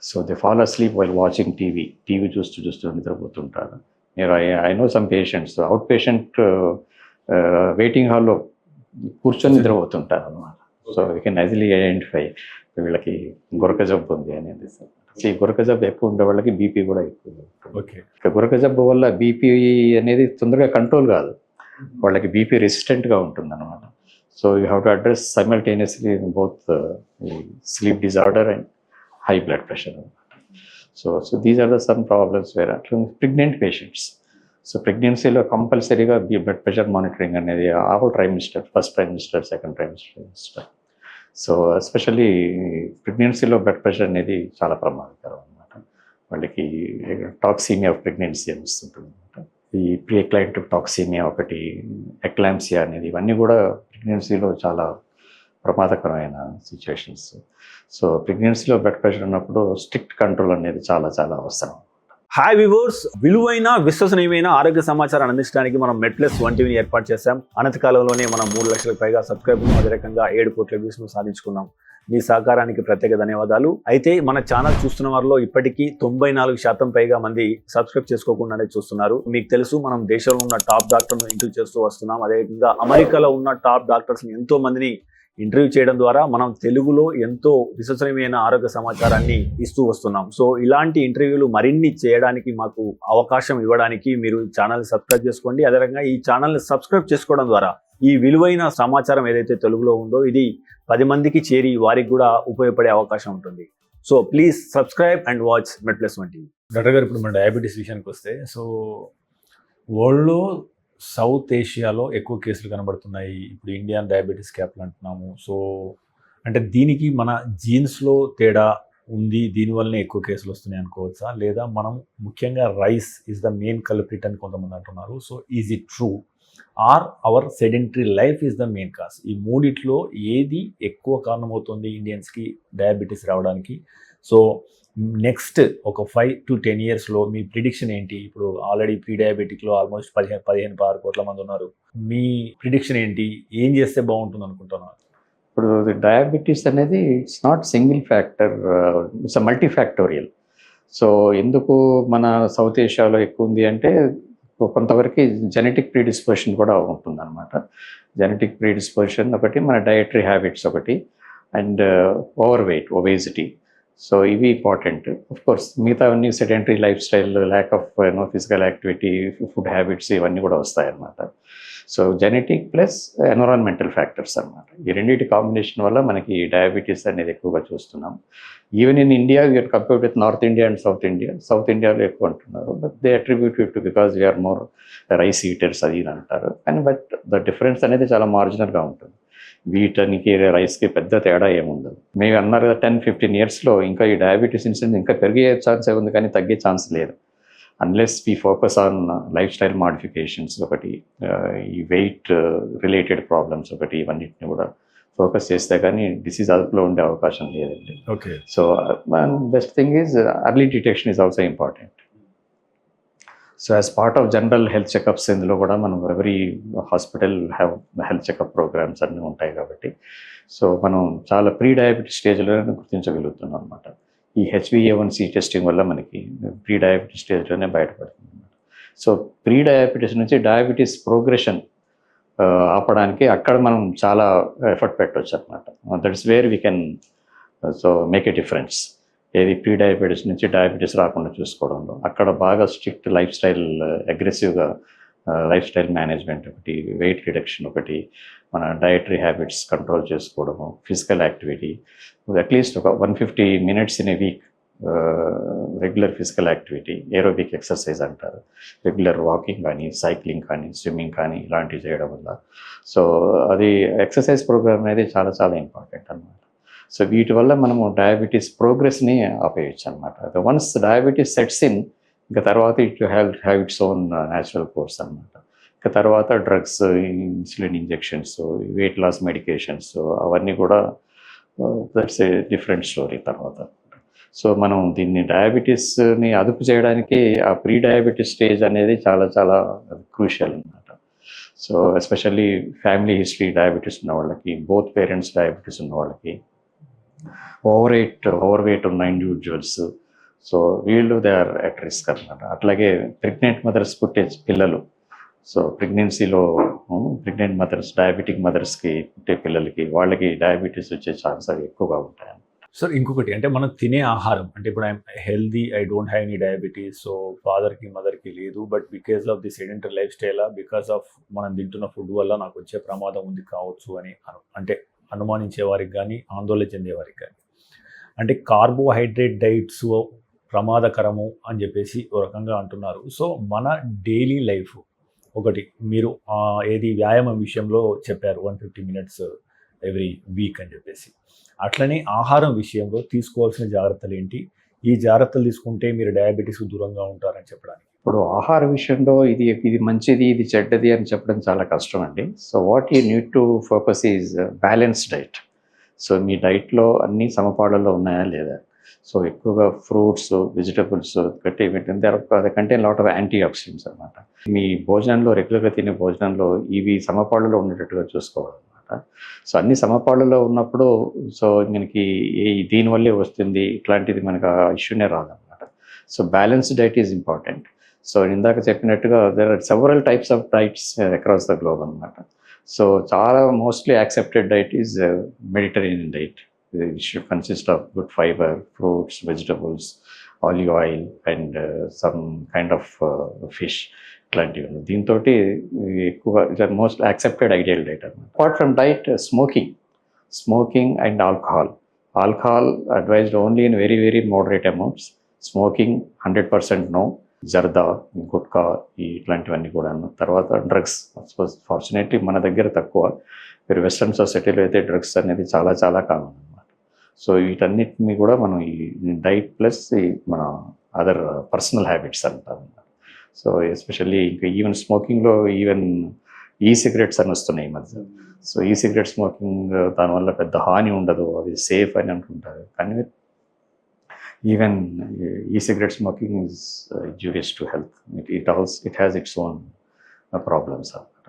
So they fall asleep while watching TV చూస్తూ నిద్రపోతుంటారు. మీరు I know some patients out patient waiting హాల్లో కూర్చొని నిద్రపోతుంటారు అనమాట. So we can easily identify వీళ్ళకి గురక జబ్బు ఉంది అనేది. ఈ గురక జబ్బు ఎక్కువ ఉండే వాళ్ళకి బీపీ కూడా ఎక్కువ ఉంటుంది. ఓకే. గురక జబ్బు వల్ల బీపీ అనేది తొందరగా కంట్రోల్ కాదు, వాళ్ళకి బీపీ రెసిస్టెంట్గా ఉంటుంది అనమాట. So you have to address simultaneously both sleep disorder and high blood pressure అనమాట. So these are the some problems where అట్లా ప్రెగ్నెంట్ పేషెంట్స్. సో ప్రెగ్నెన్సీలో కంపల్సరీగా బ్లడ్ ప్రెషర్ మానిటరింగ్ అనేది all trimester, first trimester, second trimester. So especially ప్రెగ్నెన్సీలో blood pressure అనేది చాలా ప్రమాదకరం అనమాట. వాళ్ళకి టాక్సీమియా ఆఫ్ ప్రెగ్నెన్సీ అని వస్తుంటుంది అనమాట. ఈ ప్రీఎక్లైంట్ టాక్సీమియా ఒకటి, ఎక్లాంప్సియా అనేది, ఇవన్నీ కూడా ప్రెగ్నెన్సీలో చాలా ప్రమాదకరమైన సిచ్యువేషన్స్. సో ప్రెగ్నెన్సీలో బ్లడ్ ప్రెషర్ ఉన్నప్పుడు స్ట్రిక్ట్ కంట్రోల్ అనేది చాలా చాలా అవసరం. హాయ్ వ్యూవర్స్, విలువైన విశ్వసనీయమైన ఆరోగ్య సమాచారాన్ని అందించడానికి మనం మెట్ప్లస్ టీవీని ఏర్పాటు చేశాం. అనతి కాలంలోనే మనం 3 లక్షలకు పైగా సబ్స్క్రైబర్లు, అదే రకంగా 7 కోట్ల వ్యూస్ను సాధించుకున్నాం. మీ సహకారానికి ప్రత్యేక ధన్యవాదాలు. అయితే మన ఛానల్ చూస్తున్న వారిలో ఇప్పటికీ 94% పైగా మంది సబ్స్క్రైబ్ చేసుకోకుండానే చూస్తున్నారు. మీకు తెలుసు, మనం దేశంలో ఉన్న టాప్ డాక్టర్ను ఇంటర్వ్యూ చేస్తూ వస్తున్నాం. అదేవిధంగా అమెరికాలో ఉన్న టాప్ డాక్టర్స్ని ఎంతో మందిని ఇంటర్వ్యూ చేయడం ద్వారా మనం తెలుగులో ఎంతో విశ్వసనీయమైన ఆరోగ్య సమాచారాన్ని ఇస్తూ వస్తున్నాం. సో ఇలాంటి ఇంటర్వ్యూలు మరిన్ని చేయడానికి, మాకు అవకాశం ఇవ్వడానికి మీరు ఛానల్ని సబ్స్క్రైబ్ చేసుకోండి. అదే రకంగా ఈ ఛానల్ని సబ్స్క్రైబ్ చేసుకోవడం ద్వారా ఈ విలువైన సమాచారం ఏదైతే తెలుగులో ఉందో ఇది 10 మందికి చేరి వారికి కూడా ఉపయోగపడే అవకాశం ఉంటుంది. So please subscribe and watch MedPlus TV. Doctor గారు, ఇప్పుడు మన డయాబెటీస్ విషయానికి వస్తే, సో వరల్డ్లో సౌత్ ఏషియాలో ఎక్కువ కేసులు కనబడుతున్నాయి. ఇప్పుడు ఇండియన్ డయాబెటీస్ క్యాపిటల్ అంటున్నాము. సో అంటే దీనికి మన జీన్స్లో తేడా ఉంది, దీనివల్లనే ఎక్కువ కేసులు వస్తున్నాయి అనుకోవచ్చా? లేదా మనం ముఖ్యంగా rice is the main culprit అని కొంతమంది అంటున్నారు. So is it true or our sedentary life is the main cause? ఈ మూడిట్లో ఏది ఎక్కువ కారణమవుతుంది ఇండియన్స్కి డయాబెటీస్ రావడానికి? సో నెక్స్ట్ ఒక 5 to 10 yearsలో మీ ప్రిడిక్షన్ ఏంటి? ఇప్పుడు ఆల్రెడీ ప్రీ డయాబెటిక్లో ఆల్మోస్ట్ 15-16 కోట్ల మంది ఉన్నారు. మీ ప్రిడిక్షన్ ఏంటి? ఏం చేస్తే బాగుంటుంది అనుకుంటున్నారు? ఇప్పుడు డయాబెటీస్ అనేది it's not single factor, it's multi factorial. So ఎందుకు మన సౌత్ ఏషియాలో ఎక్కువ ఉంది అంటే కొంతవరకు జెనెటిక్ ప్రీడిస్పోజిషన్ కూడా ఉంటుందన్నమాట. జెనెటిక్ ప్రీడిస్పోజిషన్ ఒకటి, మన డయటరీ హ్యాబిట్స్ ఒకటి, and over weight, obesity. So ఇవి ఇంపార్టెంట్. ఆఫ్ కోర్స్ మిగతావన్నీ sedentary life style, lack of physical activity, food habits ఇవన్నీ కూడా వస్తాయన్నమాట. So genetic plus environmental factors అన్నమాట. ఈ రెండింటి కాంబినేషన్ వల్ల మనకి డయాబెటీస్ అనేది ఎక్కువగా చూస్తున్నాం. Even in India you're compared with North India and South India. South ఇండియాలో ఎక్కువ అంటున్నారు, but they attribute it to because we're more rice eaters అది ఇది అంటారు. కానీ బట్ ద డిఫరెన్స్ అనేది చాలా మార్జినల్గా ఉంటుంది. వీటానికి రైస్కి పెద్ద తేడా ఏముండదు. మేము అన్నారు కదా 10-15 yearsలో ఇంకా ఈ డయాబెటీస్ ఇన్సిడెన్స్ ఇంకా పెరిగే ఛాన్స్ ఉంది, కానీ తగ్గే ఛాన్స్ లేదు. Unless we focus on life style modifications ఒకటి, ఈ వెయిట్ రిలేటెడ్ ప్రాబ్లమ్స్ ఒకటి, ఇవన్నిటిని కూడా ఫోకస్ చేస్తే కానీ డిసీజ్ అదుపులో ఉండే అవకాశం లేదండి. Okay. So best thing is early detection is also important. So as part of general health checkups ఇందులో కూడా మనం every hospital have health checkup programs అన్నీ ఉంటాయి కాబట్టి, సో మనం చాలా ప్రీ డయాబెటీస్ స్టేజ్లోనే గుర్తించగలుగుతున్నాం అనమాట. ఈ HbA1c టెస్టింగ్ వల్ల మనకి ప్రీ డయాబెటీస్ స్టేజ్లోనే బయటపడుతుంది అనమాట. సో ప్రీ డయాబెటీస్ నుంచి డయాబెటీస్ ప్రోగ్రెషన్ ఆపడానికి అక్కడ మనం చాలా ఎఫర్ట్ పెట్టవచ్చు అనమాట. That is where we can so make a difference. ఏది ప్రీ డయాబెటీస్ నుంచి డయాబెటీస్ రాకుండా చూసుకోవడంలో అక్కడ బాగా స్ట్రిక్ట్ లైఫ్ స్టైల్, అగ్రెసివ్గా లైఫ్ స్టైల్ మేనేజ్మెంట్ ఒకటి, వెయిట్ రిడక్షన్ ఒకటి, మన డయటరీ హ్యాబిట్స్ కంట్రోల్ చేసుకోవడము, ఫిజికల్ యాక్టివిటీ అట్లీస్ట్ ఒక 150 minutes in a week, regular physical activity, aerobic exercise అంటారు. రెగ్యులర్ వాకింగ్ కానీ, సైక్లింగ్ కానీ, స్విమ్మింగ్ కానీ ఇలాంటివి చేయడం వల్ల సో అది ఎక్సర్సైజ్ ప్రోగ్రామ్ అనేది చాలా చాలా ఇంపార్టెంట్ అన్నమాట. సో వీటి వల్ల మనము డయాబెటీస్ ప్రోగ్రెస్ని ఆపేయచ్చు అనమాట. వన్స్ డయాబెటీస్ సెట్స్ ఇన్, ఇంకా తర్వాత it have its own natural course అనమాట. ఇంకా తర్వాత drugs, insulin injections, weight loss medications అవన్నీ కూడా దట్స్ ఏ డిఫరెంట్ స్టోరీ తర్వాత. సో మనం దీన్ని డయాబెటీస్ని అదుపు చేయడానికి ఆ ప్రీ డయాబెటీస్ స్టేజ్ అనేది చాలా చాలా క్రూషియల్ అనమాట. So especially family history diabetes ఉన్న వాళ్ళకి, బోత్ పేరెంట్స్ డయాబెటీస్ ఉన్న వాళ్ళకి, ఓవర్ వెయిట్ ఉన్న ఇండివిజువల్స్, సో వీళ్ళు దే ఆర్ అట్ రిస్క్ అనమాట. అట్లాగే ప్రెగ్నెంట్ మదర్స్ పుట్టే పిల్లలు, సో ప్రెగ్నెన్సీలో ప్రెగ్నెంట్ మదర్స్, డయాబెటిక్ మదర్స్కి పుట్టే పిల్లలకి, వాళ్ళకి డయాబెటీస్ వచ్చే ఛాన్స్ అవి ఎక్కువగా ఉంటాయి. సార్ ఇంకొకటి అంటే మనం తినే ఆహారం అంటే ఇప్పుడు I'm healthy, I don't have any diabetes, so ఫాదర్కి మదర్కి లేదు, but because of the sedentary life style, because of మనం తింటున్న ఫుడ్ వల్ల నాకు వచ్చే ప్రమాదం ఉంది కావచ్చు అని అంటే అనుమానించే వారికి కానీ, ఆందోళన చెందే వారికి కానీ, అంటే కార్బోహైడ్రేట్ డైట్స్ ప్రమాదకరము అని చెప్పేసి ఒక రకంగా అంటున్నారు. సో మన డైలీ లైఫ్ ఒకటి మీరు ఏది వ్యాయామం విషయంలో చెప్పారు 150 minutes ఎవ్రీ వీక్ అని చెప్పేసి, అట్లనే ఆహారం విషయంలో తీసుకోవాల్సిన జాగ్రత్తలు ఏంటి, ఈ జాగ్రత్తలు తీసుకుంటే మీరు డయాబెటీస్కు దూరంగా ఉంటారని చెప్పడానికి? ఇప్పుడు ఆహార విషయంలో ఇది మంచిది, ఇది చెడ్డది అని చెప్పడం చాలా కష్టం అండి. So what you need to focus is balanced diet. So మీ డైట్లో అన్ని సమపాళ్ళలో ఉన్నాయా లేదా, సో ఎక్కువగా ఫ్రూట్స్, వెజిటబుల్స్ గట్టి ఏంటంటే contain lot of antioxidants అనమాట. మీ భోజనంలో, రెగ్యులర్గా తినే భోజనంలో ఇవి సమపాళ్ళలో ఉండేటట్టుగా చూసుకోవాలి అనమాట. సో అన్ని సమపాళ్ళలో ఉన్నప్పుడు సో మనకి దీనివల్లే వస్తుంది ఇట్లాంటిది మనకు ఆ ఇష్యూనే రాదనమాట. So balanced diet is important. So ఇందాక చెప్పినట్టుగా there are several types of diets across the globe అనమాట. సో చాలా mostly accepted diet is Mediterranean diet, which should consist of good fiber, fruits, vegetables, olive oil, and some kind of fish. ఇట్లాంటివి దీంతో ఎక్కువగా most accepted ideal diet అనమాట. Apart from diet, smoking and alcohol advised only in very very moderate amounts. Smoking 100% no. Zarda, gutka ఇట్లాంటివన్నీ కూడా. తర్వాత drugs fortunately మన దగ్గర తక్కువ, మీరు వెస్ట్రన్ సొసైటీలో అయితే డ్రగ్స్ అనేది చాలా చాలా కామన్ అనమాట. సో వీటన్నిటిని కూడా మనం ఈ డైట్ ప్లస్ మన అదర్ పర్సనల్ హ్యాబిట్స్ అంటారు. సో ఎస్పెషల్లీ ఇంకా ఈవెన్ స్మోకింగ్లో ఈవెన్ సిగరెట్స్ అని వస్తున్నాయి ఈ మధ్య. సో సిగరెట్ స్మోకింగ్ దానివల్ల పెద్ద హాని ఉండదు, అవి సేఫ్ అని అనుకుంటారు, కానీ even cigarette smoking is injurious to health. It has its own problems అనమాట.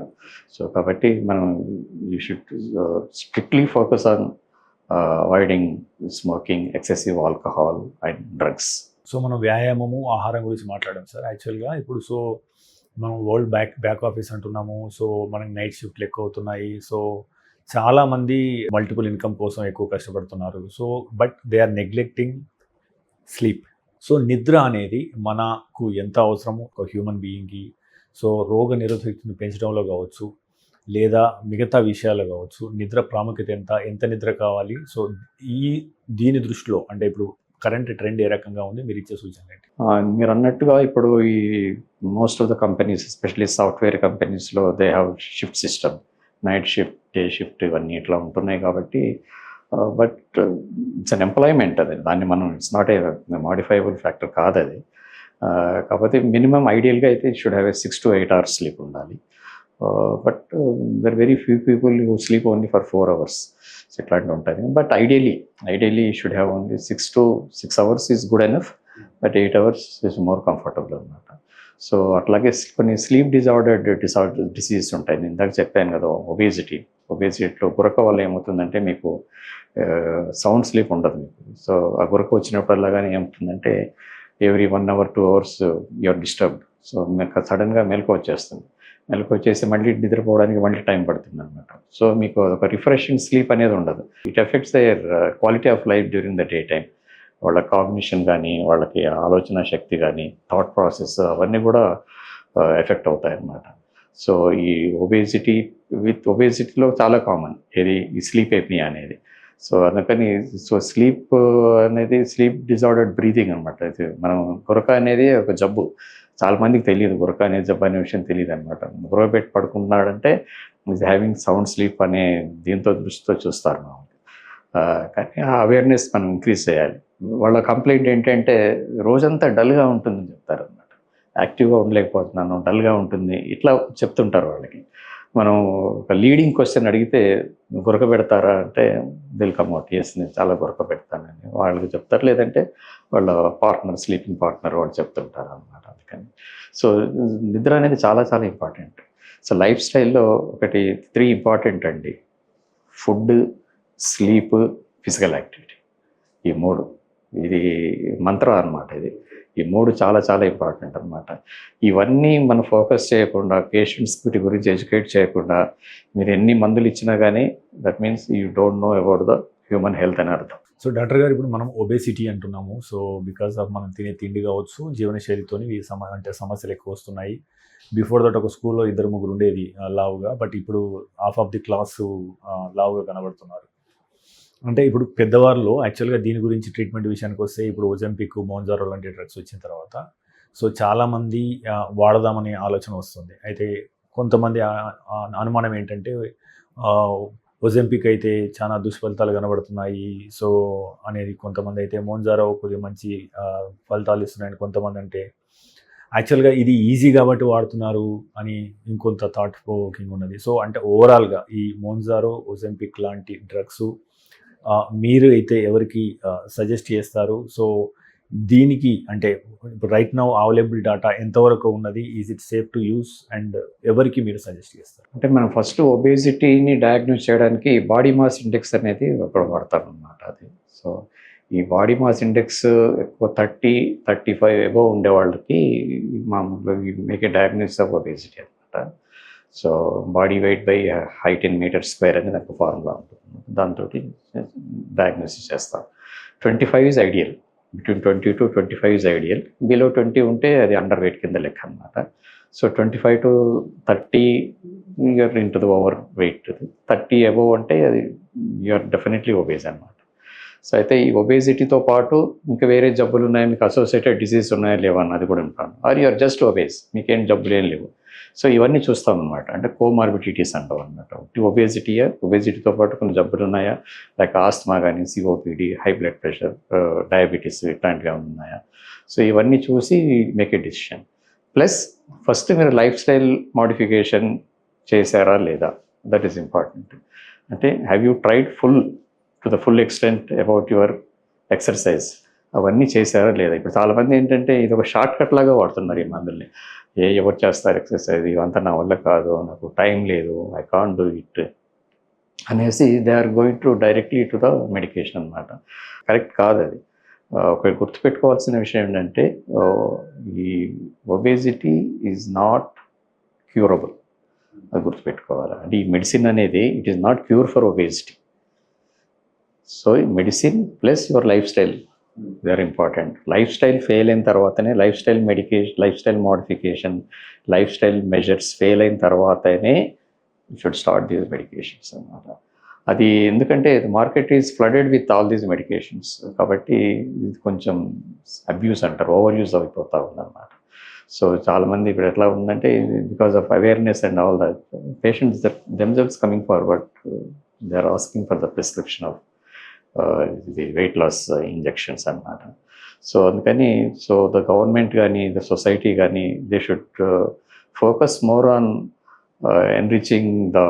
సో కాబట్టి మనం you should strictly focus on avoiding smoking, excessive alcohol and drugs. So మనం వ్యాయామము ఆహారం గురించి మాట్లాడాం సార్. యాక్చువల్గా ఇప్పుడు సో మనం వరల్డ్ బ్యాక్ ఆఫీస్ అంటున్నాము. సో మనకి నైట్ షిఫ్ట్లు ఎక్కువ అవుతున్నాయి. సో చాలామంది మల్టిపుల్ ఇన్కమ్ కోసం ఎక్కువ కష్టపడుతున్నారు. So but they are neglecting sleep. So నిద్ర అనేది మనకు ఎంత అవసరమో ఒక హ్యూమన్ బీయింగ్కి, సో రోగ నిరోధకతను పెంచడంలో కావచ్చు లేదా మిగతా విషయాల్లో కావచ్చు, నిద్ర ప్రాముఖ్యత ఎంత నిద్ర కావాలి. సో దీని దృష్టిలో అంటే ఇప్పుడు కరెంట్ ట్రెండ్ ఏ రకంగా ఉంది, మీరు ఇచ్చే సూచనలు ఏంటి? మీరు అన్నట్టుగా ఇప్పుడు ఈ most of the companies, especially software కంపెనీస్లో they have shift system, night shift, day shift, ఇవన్నీ ఇట్లా ఉంటున్నాయి కాబట్టి బట్ ఇట్స్ అన్ ఎంప్లాయ్మెంట్. అది దాన్ని మనం it's not a modifiable factor కాదు అది. కాకపోతే మినిమం ఐడియల్గా అయితే should have a 6 to 8 hours sleep ఉండాలి. But there very few people who sleep only for 4 hours. So ఇట్లాంటివి ఉంటుంది. But ideally should have only 6 hours is good enough, but 8 hours is more comfortable అనమాట. So అట్లాగే కొన్ని sleep diseases ఉంటాయి. నేను ఇందాక చెప్పాను కదా, ఒబేసిటీలో గురక వల్ల ఏమవుతుందంటే మీకు సౌండ్ స్లీప్ ఉండదు మీకు. సో ఆ గురక వచ్చినప్పుడల్లా కానీ ఏమవుతుందంటే every 1 hour 2 hours you're disturbed. So మీకు సడన్గా మెలకు వచ్చేసి మళ్ళీ నిద్రపోవడానికి మళ్ళీ టైం పడుతుంది అనమాట. సో మీకు ఒక రిఫ్రెషింగ్ స్లీప్ అనేది ఉండదు. It effects their quality of life during the day time. వాళ్ళ కాగ్నిషన్ కానీ, వాళ్ళకి ఆలోచన శక్తి కానీ, థాట్ ప్రాసెస్ అవన్నీ కూడా ఎఫెక్ట్ అవుతాయి అన్నమాట. సో ఈ ఒబేసిటీలో చాలా కామన్ ఈ స్లీప్ ఎప్నియా అనేది. సో అందుకని స్లీప్ అనేది స్లీప్ డిజార్డర్డ్ బ్రీతింగ్ అనమాట. ఇది మనం గురక అనేది ఒక జబ్బు, చాలా మందికి తెలియదు గురక అనే జబ్బు అనే విషయం తెలియదు అనమాట. గురకబెట్టి పడుకున్నాడంటే ఈజ్ హ్యావింగ్ సౌండ్ స్లీప్ అనే దృష్టితో చూస్తారు మనం. కానీ ఆ అవేర్నెస్ మనం ఇంక్రీజ్ చేయాలి. వాళ్ళ కంప్లైంట్ ఏంటంటే రోజంతా డల్గా ఉంటుందని చెప్తారు అనమాట. యాక్టివ్గా ఉండలేకపోతున్నాను, డల్గా ఉంటుంది, ఇట్లా చెప్తుంటారు వాళ్ళకి. మనం ఒక లీడింగ్ క్వశ్చన్ అడిగితే గురక పెడతారా అంటే దిల్ కమ్అట్, ఎస్ నేను చాలా గురక పెడతానని వాళ్ళకి చెప్తారు. లేదంటే వాళ్ళ స్లీపింగ్ పార్ట్నర్ వాళ్ళు చెప్తుంటారు అనమాట. అందుకని సో నిద్ర అనేది చాలా చాలా ఇంపార్టెంట్. సో లైఫ్ స్టైల్లో 3 ఇంపార్టెంట్ అండి: ఫుడ్, స్లీప్, ఫిజికల్ యాక్టివిటీ. ఈ 3 ఇది మంత్రం అనమాట. ఈ 3 చాలా చాలా ఇంపార్టెంట్ అనమాట. ఇవన్నీ మనం ఫోకస్ చేయకుండా, పేషెంట్స్ వీటి గురించి ఎడ్యుకేట్ చేయకుండా మీరు ఎన్ని మందులు ఇచ్చినా కానీ that means you don't know about the human health అని అర్థం. సో డాక్టర్ గారు, ఇప్పుడు మనం ఒబేసిటీ అంటున్నాము. సో బికాస్ ఆఫ్ మనం తినే తిండి కావచ్చు, జీవనశైలితోని సమస్యలు ఎక్కువ వస్తున్నాయి. బిఫోర్ దట్ ఒక స్కూల్లో 2-3 ఉండేది లావుగా, బట్ ఇప్పుడు హాఫ్ ఆఫ్ ది క్లాసు లావుగా కనబడుతున్నారు. అంటే ఇప్పుడు పెద్దవారిలో యాక్చువల్గా దీని గురించి ట్రీట్మెంట్ విషయానికి వస్తే ఇప్పుడు ఓజెంపిక్, మోంజారో లాంటి డ్రగ్స్ వచ్చిన తర్వాత సో చాలామంది వాడదామనే ఆలోచన వస్తుంది. అయితే కొంతమంది అనుమానం ఏంటంటే ఓజెంపిక్ అయితే చాలా దుష్ఫలితాలు కనబడుతున్నాయి సో అనేది కొంతమంది, అయితే మోంజారో కొద్దిగా మంచి ఫలితాలు ఇస్తున్నాయని కొంతమంది. అంటే యాక్చువల్గా ఇది ఈజీ కాబట్టి వాడుతున్నారు అని ఇంకొంత థాట్ ప్రొవోకింగ్ ఉన్నది. సో అంటే ఓవరాల్గా ఈ మోంజారో, ఓజెంపిక్ లాంటి డ్రగ్స్ మీరు అయితే ఎవరికి సజెస్ట్ చేస్తారు? సో దీనికి అంటే ఇప్పుడు రైట్ నౌ అవైలబుల్ డేటా ఎంతవరకు ఉన్నది, is it safe to use, and ఎవరికి మీరు సజెస్ట్ చేస్తారు? అంటే మనం ఫస్ట్ ఒబేసిటీని డయాగ్నోస్ చేయడానికి బాడీ మాస్ ఇండెక్స్ అనేది ఒకటి వాడతాం అన్నమాట. అది సో ఈ బాడీ మాస్ ఇండెక్స్ ఎక్కువ 30-35 ఎబో ఉండే వాళ్ళకి మామూలుగా make a diagnosis of obesity అనమాట. So body weight by height in meter square అనేది నాకు ఫార్ములా ఉంటుంది. దాంతో డయాగ్నోసిస్ చేస్తాం. 25 is ideal. Between 20 to 25 is ideal. Below 20 ఉంటే అది అండర్ వెయిట్ కింద లెక్క అనమాట. So 25 to 30 you're into the overweight. 30 above అంటే అది యూఆర్ డెఫినెట్లీ ఒబేస్ అనమాట. సో అయితే ఈ ఒబేసిటీతో పాటు ఇంకా వేరే జబ్బులు ఉన్నాయి, మీకు అసోసియేటెడ్ డిసీజ్ ఉన్నాయా లేవా అన్నది కూడా ఉంటాను. ఆర్ యూఆర్ జస్ట్ ఒబేస్, మీకేం జబ్బులు ఏం లేవు. సో ఇవన్నీ చూస్తాం అనమాట. అంటే కోమార్బిడిటీస్ అంటాం అనమాట. ఒబేసిటీతో పాటు కొన్ని జబ్బులు ఉన్నాయా, లైక్ ఆస్తమా కానీ, COPD, high blood pressure, diabetes ఇట్లాంటివి ఉన్నాయా. సో ఇవన్నీ చూసి make a decision. Plus first మీరు లైఫ్ స్టైల్ మోడిఫికేషన్ చేశారా లేదా, దట్ ఈస్ ఇంపార్టెంట్. అంటే have you tried to the full extent about your exercise. అవన్నీ చేశారా లేదా? ఇప్పుడు చాలామంది ఏంటంటే ఇది ఒక షార్ట్ కట్ లాగా వాడుతున్నారు ఈ మందుల్ని. ఎవరు చేస్తారు ఎక్సర్సైజ్, ఇవంతా నా వల్ల కాదు, నాకు టైం లేదు, ఐ కాంట్ డూ ఇట్ అనేసి they are going to directly to the medication అనమాట. కరెక్ట్ కాదు అది. ఒకటి గుర్తుపెట్టుకోవాల్సిన విషయం ఏంటంటే ఈ ఒబేసిటీ ఈజ్ నాట్ క్యూరబుల్. అది గుర్తుపెట్టుకోవాలి. అంటే ఈ మెడిసిన్ అనేది it is not cure for obesity. So medicine plus your life style very important. Life style fail అయిన తర్వాతనే life style modification, life style measures fail అయిన తర్వాతనే షుడ్ స్టార్ట్ దీస్ మెడికేషన్స్ అన్నమాట. అది ఎందుకంటే market is flooded with all these medications. కాబట్టి ఇది కొంచెం అబ్యూస్ అంటారు, ఓవర్ యూజ్ అయిపోతూ ఉందన్నమాట. సో చాలామంది ఇప్పుడు ఎట్లా ఉందంటే because of awareness and all that patients themselves coming forward, they are asking for the prescription of the weight loss injections అన్నమాట. సో అందుకని సో ద గవర్నమెంట్ కానీ ద సొసైటీ కానీ they should focus more on enriching the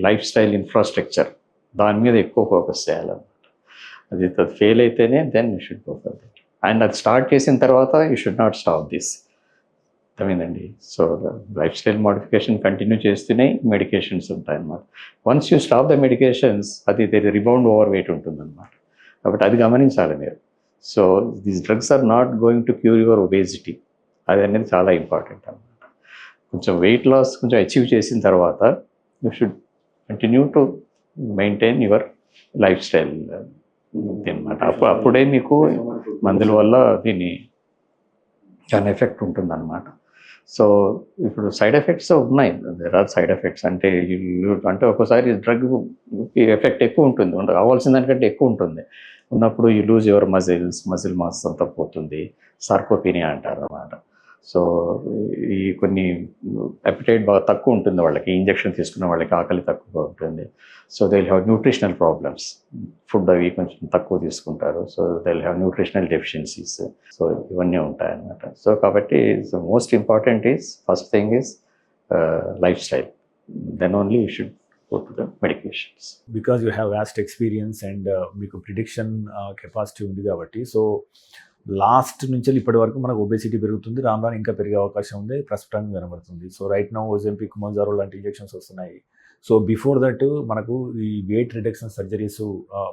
life style infrastructure. దాని మీద ఎక్కువ focus చేయాలన్నమాట. అది fail అయితేనే then you should go for that. And అది స్టార్ట్ చేసిన తర్వాత you should not stop this. అర్థమైందండి? So life style modification continue చేస్తూనే మెడికేషన్స్ ఉంటాయన్నమాట. Once you stop the medications అది రిబౌండ్ ఓవర్ వెయిట్ ఉంటుందన్నమాట. కాబట్టి అది గమనించాలి మీరు. So these drugs are not going to cure your obesity. అది అనేది చాలా ఇంపార్టెంట్ అన్నమాట. కొంచెం వెయిట్ లాస్ కొంచెం అచీవ్ చేసిన తర్వాత you should continue to maintain your life style అనమాట. అప్పుడే మీకు మందుల వల్ల దీన్ని చాలా ఎఫెక్ట్ ఉంటుందన్నమాట. సో ఇప్పుడు సైడ్ ఎఫెక్ట్స్ ఉన్నాయి. There are side effects. అంటే ఒక్కోసారి డ్రగ్ ఎఫెక్ట్ ఎక్కువ ఉంటుంది, కావాల్సిన దానికంటే ఎక్కువ ఉంటుంది. ఉన్నప్పుడు you lose your muscle mass అంతా పోతుంది, సార్కోపీనియా అంటారు అన్నమాట. సో ఈ కొన్ని అపిటైట్ బాగా తక్కువ ఉంటుంది వాళ్ళకి, ఇంజెక్షన్ తీసుకున్న వాళ్ళకి ఆకలి తక్కువగా ఉంటుంది. So they will have nutritional problems, food అవి కొంచెం తక్కువ తీసుకుంటారు. So they will have nutritional deficiencies. So ఇవన్నీ ఉంటాయన్నమాట. సో కాబట్టి most important is first thing is life style, then only you should go to the medications. Because you have vast experience and మీకు prediction capacity ఉంది కాబట్టి, so last నుంచి ఇప్పటి వరకు మనకు ఒబేసిటీ పెరుగుతుంది, రాను రాను ఇంకా పెరిగే అవకాశం ఉంది, ప్రస్ఫుటంగా కనబడుతుంది. సో రైట్ నౌ ఓజెంపిక్, మొంజారో లాంటి ఇంజెక్షన్స్ వస్తున్నాయి. సో బిఫోర్ దట్ మనకు ఈ వెయిట్ రిడక్షన్ సర్జరీస్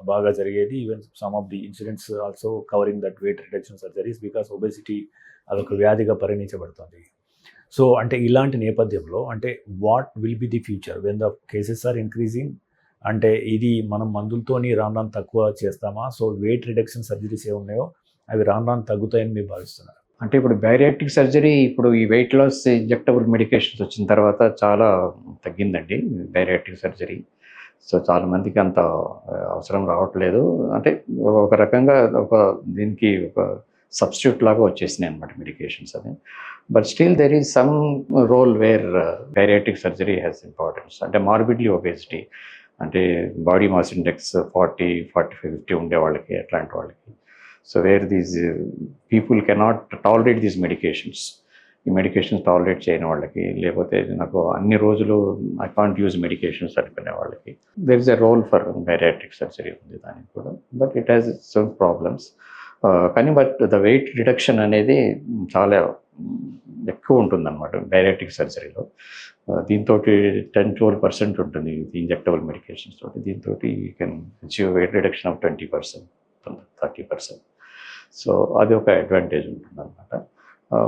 బాగా జరిగేది. Even some of the incidents also covering that weight reduction surgeries because obesity అదొక వ్యాధిగా పరిగణించబడుతుంది. సో అంటే ఇలాంటి నేపథ్యంలో అంటే what will be the future when the cases are increasing? అంటే ఇది మనం మందులతోని రాను రాను తక్కువ చేస్తామా? సో వెయిట్ రిడక్షన్ సర్జరీస్ ఏ ఉన్నాయో అవి రాను రాను తగ్గుతాయని మీరు భావిస్తున్నారు? అంటే ఇప్పుడు బైరియాట్రిక్ సర్జరీ, ఇప్పుడు ఈ వెయిట్ లాస్ ఇంజెక్టబుల్ మెడికేషన్స్ వచ్చిన తర్వాత చాలా తగ్గిందండి బైరియాట్రిక్ సర్జరీ. సో చాలామందికి అంత అవసరం రావట్లేదు. అంటే ఒక రకంగా దీనికి ఒక సబ్స్టిట్యూట్ లాగా వచ్చేసినాయి అన్నమాట మెడికేషన్స్ అని. But still there is some role where bariatric surgery has importance. అంటే మార్బిడ్లీ ఒబేసిటీ, అంటే బాడీ మాస్ ఇండెక్స్ 40, 45, 50 ఉండే వాళ్ళకి, అట్లాంటి వాళ్ళకి. So where these people cannot tolerate these medications, ఈ మెడికేషన్స్ టాలరేట్ చేయని వాళ్ళకి, లేకపోతే నాకు అన్ని రోజులు ఐ కాంట్ యూజ్ మెడికేషన్స్ అనుకునే వాళ్ళకి there is a role for bariatric surgery ఉంది దానికి కూడా. But it has some problems. కానీ బట్ ద వెయిట్ రిడక్షన్ అనేది చాలా ఎక్కువ ఉంటుందన్నమాట బైరియాట్రిక్ సర్జరీలో. దీంతో 10-12% ఉంటుంది ఇంజెక్టబుల్ మెడికేషన్స్ తోటి. దీంతో you can achieve weight reduction of 20%, 30%. So అది ఒక అడ్వాంటేజ్ ఉంటుందన్నమాట.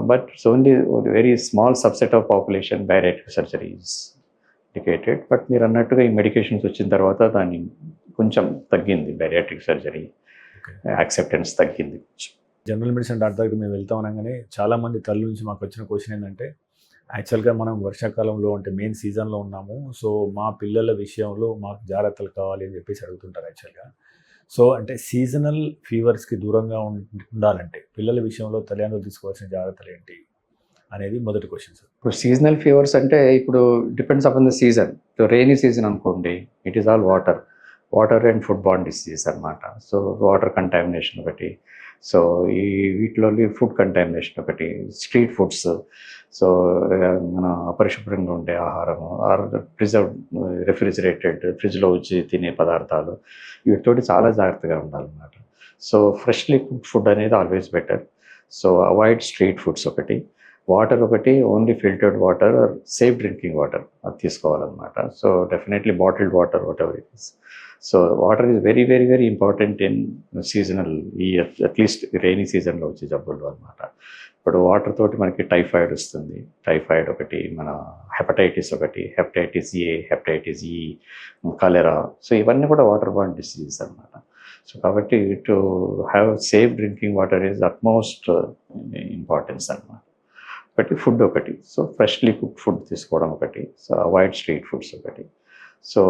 But it's only very small subset of population bariatric surgery is indicated. But మీరు అన్నట్టుగా ఈ మెడికేషన్స్ వచ్చిన తర్వాత దాన్ని కొంచెం తగ్గింది, బైరియాట్రిక్ సర్జరీ యాక్సెప్టెన్స్ తగ్గింది. జనరల్ మెడిసిన్ డాక్టర్ దగ్గర మేము వెళ్తాం అనగానే చాలామంది తల్లి నుంచి మాకు వచ్చిన క్వశ్చన్ ఏంటంటే, యాక్చువల్గా మనం వర్షాకాలంలో అంటే మెయిన్ సీజన్లో ఉన్నాము, సో మా పిల్లల విషయంలో మాకు జాగ్రత్తలు కావాలి అని చెప్పేసి అడుగుతుంటారు యాక్చువల్గా. సో అంటే సీజనల్ ఫీవర్స్కి దూరంగా ఉండాలంటే పిల్లల విషయంలో తల్లిదండ్రులు తీసుకోవాల్సిన జాగ్రత్తలు ఏంటి అనేది మొదటి క్వశ్చన్ సార్. ఇప్పుడు సీజనల్ ఫీవర్స్ అంటే ఇప్పుడు depends upon the season. So rainy season అనుకోండి, it is all water and food borne diseases అనమాట. సో వాటర్ కంటామినేషన్ ఒకటి, సో ఈ వీటిలో ఫుడ్ కంటామినేషన్ ఒకటి, స్ట్రీట్ ఫుడ్స్, సో మన అపరిశుభ్రంగా ఉండే ఆహారము, ఆర్ రిఫ్రిజిరేటెడ్ ఫ్రిడ్జ్లో వచ్చి తినే పదార్థాలు, వీటితోటి చాలా జాగ్రత్తగా ఉండాలన్నమాట. సో ఫ్రెష్లీ కుక్డ్ ఫుడ్ అనేది always better. So avoid street foods ఒకటి, వాటర్ ఒకటి only filtered water or safe drinking water అది తీసుకోవాలన్నమాట. So definitely bottled water whatever it is. So water is very very very important in seasonal, ఈ at least rainy సీజన్లో వచ్చే జబ్బులు అనమాట. ఇప్పుడు వాటర్ తోటి మనకి టైఫాయిడ్ వస్తుంది, టైఫాయిడ్ ఒకటి, మన హెపటైటిస్ ఒకటి, హెపటైటిస్ ఏ, హెపటైటిస్ ఈ, కలెరా. సో ఇవన్నీ కూడా వాటర్ బార్న్ డిసీజెస్ అనమాట. సో కాబట్టి to have safe drinking water is utmost importance అనమాట. ఒకటి ఫుడ్ ఒకటి, సో ఫ్రెష్లీ కుక్డ్ ఫుడ్ తీసుకోవడం ఒకటి, సో అవాయిడ్ స్ట్రీట్ ఫుడ్స్ ఒకటి. సో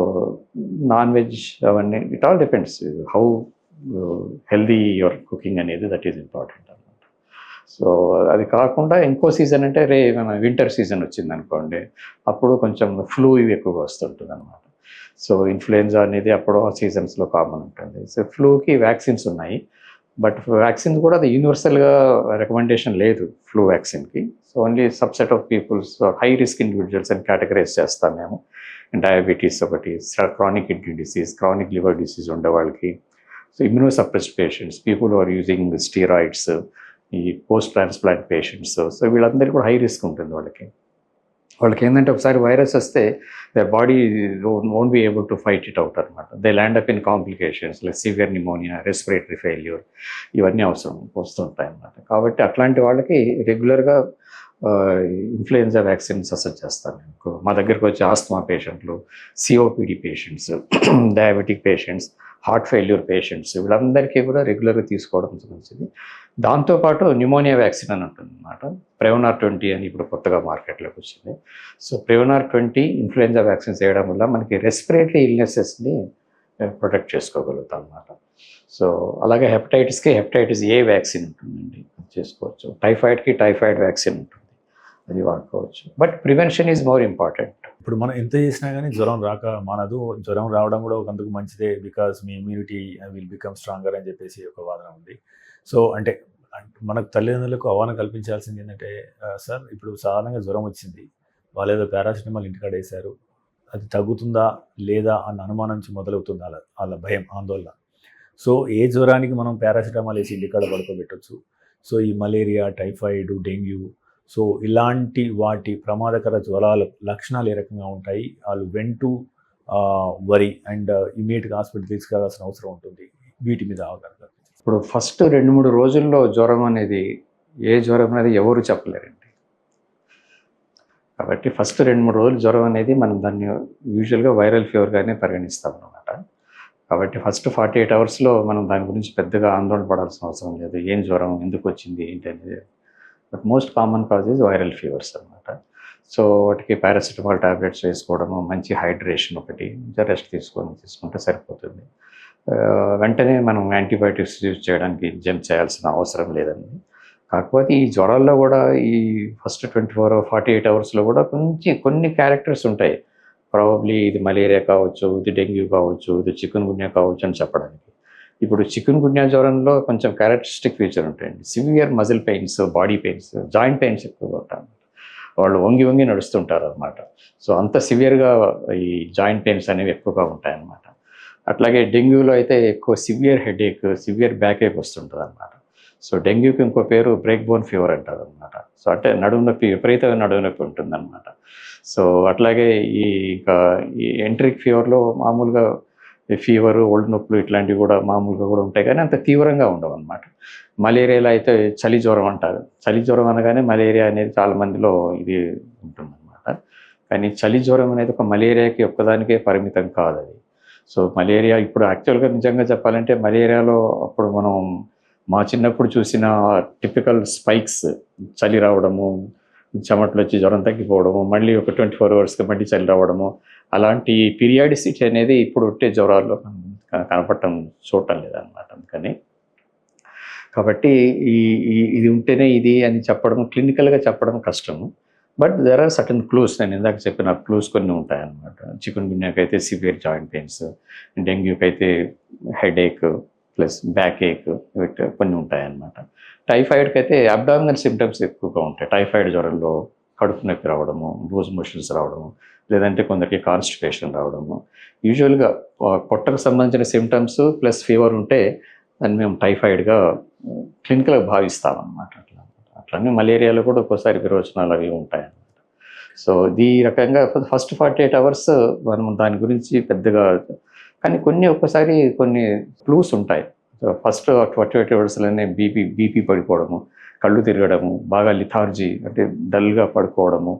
నాన్ వెజ్ అవన్నీ it all depends how healthy your cooking అనేది, దట్ ఈజ్ ఇంపార్టెంట్ అనమాట. సో అది కాకుండా ఇంకో సీజన్ అంటే మన వింటర్ సీజన్ వచ్చింది అనుకోండి, అప్పుడు కొంచెం ఫ్లూ ఇవి ఎక్కువగా వస్తుంటుంది అనమాట. సో ఇన్ఫ్లుయెన్జా అనేది అప్పుడు ఆ సీజన్స్లో కామన్ ఉంటుంది. సో ఫ్లూకి వ్యాక్సిన్స్ ఉన్నాయి, బట్ వ్యాక్సిన్ కూడా అది యూనివర్సల్గా రికమెండేషన్ లేదు ఫ్లూ వ్యాక్సిన్కి. So only subset of peoples, high risk individuals అని కేటగరైజ్ చేస్తాం మేము. డయాబెటీస్ ఒకటి, chronic kidney disease, chronic liver disease ఉండే వాళ్ళకి, so immunosuppressed patients, people are using steroids, ఈ పోస్ట్ ట్రాన్స్ప్లాంట్ పేషెంట్స్. సో వీళ్ళందరికీ కూడా హై రిస్క్ ఉంటుంది వాళ్ళకి. వాళ్ళకి ఏంటంటే ఒకసారి వైరస్ వస్తే the body won't be able to fight it out అనమాట. They land up in complications like severe pneumonia, respiratory failure, ఇవన్నీ అవసరం వస్తుంటాయి అన్నమాట. కాబట్టి అట్లాంటి వాళ్ళకి రెగ్యులర్గా ఇన్ఫ్లుయెన్జా వ్యాక్సిన్ సజెస్ట్ చేస్తాను. మా దగ్గరికి వచ్చే ఆస్తమా పేషెంట్లు, COPD patients, diabetic patients, heart failure patients, వీళ్ళందరికీ కూడా రెగ్యులర్గా తీసుకోవడం మంచిది. దాంతోపాటు న్యూమోనియా వ్యాక్సిన్ అని ఉంటుంది అన్నమాట. ప్రెవనార్ 20 అని ఇప్పుడు కొత్తగా మార్కెట్లోకి వచ్చింది. సో ప్రెవనార్ 20 ఇన్ఫ్లుయెన్జా వ్యాక్సిన్స్ వేయడం వల్ల మనకి రెస్పిరేటరీ ఇల్నెసెస్ని ప్రొటెక్ట్ చేసుకోగలుగుతాం అన్నమాట. సో అలాగే హెపటైటిస్కి హెపటైటిస్ ఏ వ్యాక్సిన్ ఉంటుందండి, అది చేసుకోవచ్చు. టైఫాయిడ్కి టైఫాయిడ్ వ్యాక్సిన్ ఉంటుంది, అది వాడుకోవచ్చు. But prevention is more important. ఇప్పుడు మనం ఎంత చేసినా కానీ జ్వరం రాక మానదు. జ్వరం రావడం కూడా ఒకందుకు మంచిదే, because me immunity will become stronger అని చెప్పేసి ఒక వాదన ఉంది. సో అంటే మనకు తల్లిదండ్రులకు అవగాహన కల్పించాల్సింది ఏంటంటే, సార్ ఇప్పుడు సాధారణంగా జ్వరం వచ్చింది, వాళ్ళు ఏదో పారాసిటమాల్ ఇంటికాడ వేశారు, అది తగ్గుతుందా లేదా అన్న అనుమానం నుంచి మొదలవుతుంది వాళ్ళ భయం, ఆందోళన. సో ఏ జ్వరానికి మనం పారాసిటమాల్ వేసి ఇంటికాడ పడుకోబెట్టచ్చు. సో ఈ మలేరియా, టైఫాయిడ్, డెంగ్యూ, సో ఇలాంటి వాటి ప్రమాదకర జ్వరాల లక్షణాలు ఏ రకంగా ఉంటాయి, వాళ్ళు వెంటూ వరి అండ్ ఇమీడియట్గా హాస్పిటల్ తీసుకెళ్లాల్సిన అవసరం ఉంటుంది, వీటి మీద అవగాహన. ఇప్పుడు ఫస్ట్ 2-3 రోజుల్లో జ్వరం అనేది, ఏ జ్వరం అనేది ఎవరు చెప్పలేరండి. కాబట్టి ఫస్ట్ 2-3 రోజులు జ్వరం అనేది మనం దాన్ని యూజువల్గా వైరల్ ఫీవర్గానే పరిగణిస్తాం అన్నమాట. కాబట్టి ఫస్ట్ 48 అవర్స్లో మనం దాని గురించి పెద్దగా ఆందోళన పడాల్సిన అవసరం లేదు, ఏం జ్వరం, ఎందుకు వచ్చింది, ఏంటి అనేది. But most common cause is viral fevers అనమాట. సో వాటికి పారాసిటమాల్ టాబ్లెట్స్ వేసుకోవడము, మంచి హైడ్రేషన్ ఒకటి, రెస్ట్ తీసుకుంటే సరిపోతుంది. వెంటనే మనం యాంటీబయాటిక్స్ యూజ్ చేయడానికి జంప్ చేయాల్సిన అవసరం లేదండి. కాకపోతే ఈ జ్వరాల్లో కూడా ఈ ఫస్ట్ 48 అవర్స్లో కూడా కొన్ని క్యారెక్టర్స్ ఉంటాయి. ప్రాబబ్లీ ఇది మలేరియా కావచ్చు, ఇది డెంగ్యూ కావచ్చు, ఇది చికున్ గున్యా కావచ్చు అని చెప్పడానికి. ఇప్పుడు చికున్ గున్యా జ్వరంలో కొంచెం క్యారెక్టరిస్టిక్ ఫీచర్ ఉంటాయండి. Severe muscle pains, body pains, joint pains ఎక్కువగా ఉంటాయి. వాళ్ళు వంగి వంగి నడుస్తుంటారు అనమాట. సో అంత సివియర్గా ఈ జాయింట్ పెయిన్స్ అనేవి ఎక్కువగా ఉంటాయన్నమాట. అట్లాగే డెంగ్యూలో అయితే ఎక్కువ సివియర్ హెడేక్, సివియర్ బ్యాక్ ఏక్ వస్తుంటుంది అనమాట. సో డెంగ్యూకి ఇంకో పేరు బ్రేక్ బోన్ ఫీవర్ అంటారు అనమాట. సో అంటే నడుము నొప్పి, విపరీతమైన నడుము నొప్పి ఉంటుంది అనమాట. సో అట్లాగే ఈ ఎంట్రిక్ ఫీవర్లో మామూలుగా ఫీవర్, ఒళ్ళు నొప్పులు ఇట్లాంటివి కూడా మామూలుగా కూడా ఉంటాయి, కానీ అంత తీవ్రంగా ఉండవు అనమాట. మలేరియాలో అయితే చలి జ్వరం అంటారు. చలి జ్వరం అనగానే మలేరియా అనేది చాలా మందిలో ఇది ఉంటుందన్నమాట. కానీ చలి జ్వరం అనేది ఒక మలేరియాకి ఒక్కదానికే పరిమితం కాదు అది. సో మలేరియా ఇప్పుడు యాక్చువల్గా నిజంగా చెప్పాలంటే మలేరియాలో అప్పుడు మనం మా చిన్నప్పుడు చూసిన టిపికల్ స్పైక్స్, చలి రావడము, చెమటలు వచ్చి జ్వరం తగ్గిపోవడము, మళ్ళీ ఒక 24 అవర్స్కి మళ్ళీ చలి రావడము, అలాంటి పీరియాడిసిటీ అనేది ఇప్పుడు ఉంటే జ్వరాల్లో చూడటం లేదనమాట. అందుకని కాబట్టి ఇది ఉంటేనే ఇది అని చెప్పడం, క్లినికల్గా చెప్పడం కష్టము. But there are certain clues, నేను ఇందాక చెప్పిన క్లూస్ కొన్ని ఉంటాయన్నమాట. చికున్ గున్యాకి అయితే సివియర్ జాయింట్ పెయిన్స్, డెంగ్యూకి అయితే హెడేక్ ప్లస్ బ్యాక్ ఏక్, కొన్ని ఉంటాయన్నమాట. టైఫాయిడ్కి అయితే అబ్డామినల్ సిమ్టమ్స్ ఎక్కువగా ఉంటాయి. టైఫాయిడ్ జ్వరంలో కడుపు నొప్పి రావడము, లూజ్ మోషన్స్ రావడము, లేదంటే కొందరికి కాన్స్టిపేషన్ రావడము. యూజువల్గా పొట్టకు సంబంధించిన సిమ్టమ్స్ ప్లస్ ఫీవర్ ఉంటే దాన్ని మేము టైఫాయిడ్గా క్లినికల్గా భావిస్తాం అన్నమాట. అట్లనే మలేరియాలో కూడా ఒక్కోసారి విరోచనాలు అవి ఉంటాయి. సో ఈ రకంగా ఫస్ట్ 48 అవర్స్ మనం దాని గురించి పెద్దగా, కానీ ఒక్కోసారి కొన్ని క్లూస్ ఉంటాయి. ఫస్ట్ 48 అవర్స్లోనే బీపీ పడిపోవడము, కళ్ళు తిరగడము, బాగా లిథార్జీ అంటే డల్గా పడుకోవడము,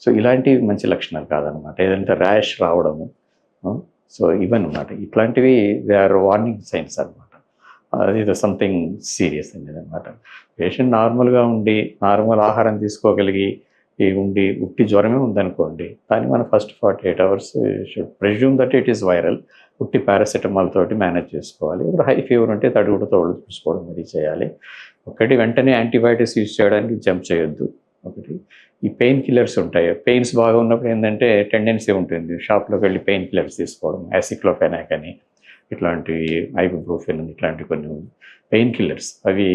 సో ఇలాంటివి మంచి లక్షణాలు కాదనమాట. ఏదంటే ర్యాష్ రావడము, సో ఇవన్నమాట ఇట్లాంటివి దే ఆర్ వార్నింగ్ సైన్స్ అనమాట. అదేదో సంథింగ్ సీరియస్ అనేది అనమాట. పేషెంట్ నార్మల్గా ఉండి నార్మల్ ఆహారం తీసుకోగలిగి ఉండి ఉట్టి జ్వరమే ఉందనుకోండి, దాన్ని మనం first 48 hours should presume that it is viral. ఉట్టి పారాసెటమాల్ తోటి మేనేజ్ చేసుకోవాలి. ఇప్పుడు హై ఫీవర్ ఉంటే తడుగుడుతో ఒళ్ళు చూసుకోవడం అది చేయాలి. ఒకటి వెంటనే యాంటీబయాటిక్స్ యూజ్ చేయడానికి జంప్ చేయొద్దు. ఒకటి ఈ పెయిన్ కిల్లర్స్ ఉంటాయి. పెయిన్స్ బాగా ఉన్నప్పుడు ఏంటంటే టెండెన్సీ ఉంటుంది షాప్లోకి వెళ్ళి పెయిన్ కిల్లర్స్ తీసుకోవడం, యాసిక్లోఫెనాక్ అని, ఇట్లాంటివి ఐబుప్రోఫెన్ ఇట్లాంటివి కొన్ని పెయిన్ కిల్లర్స్, అవి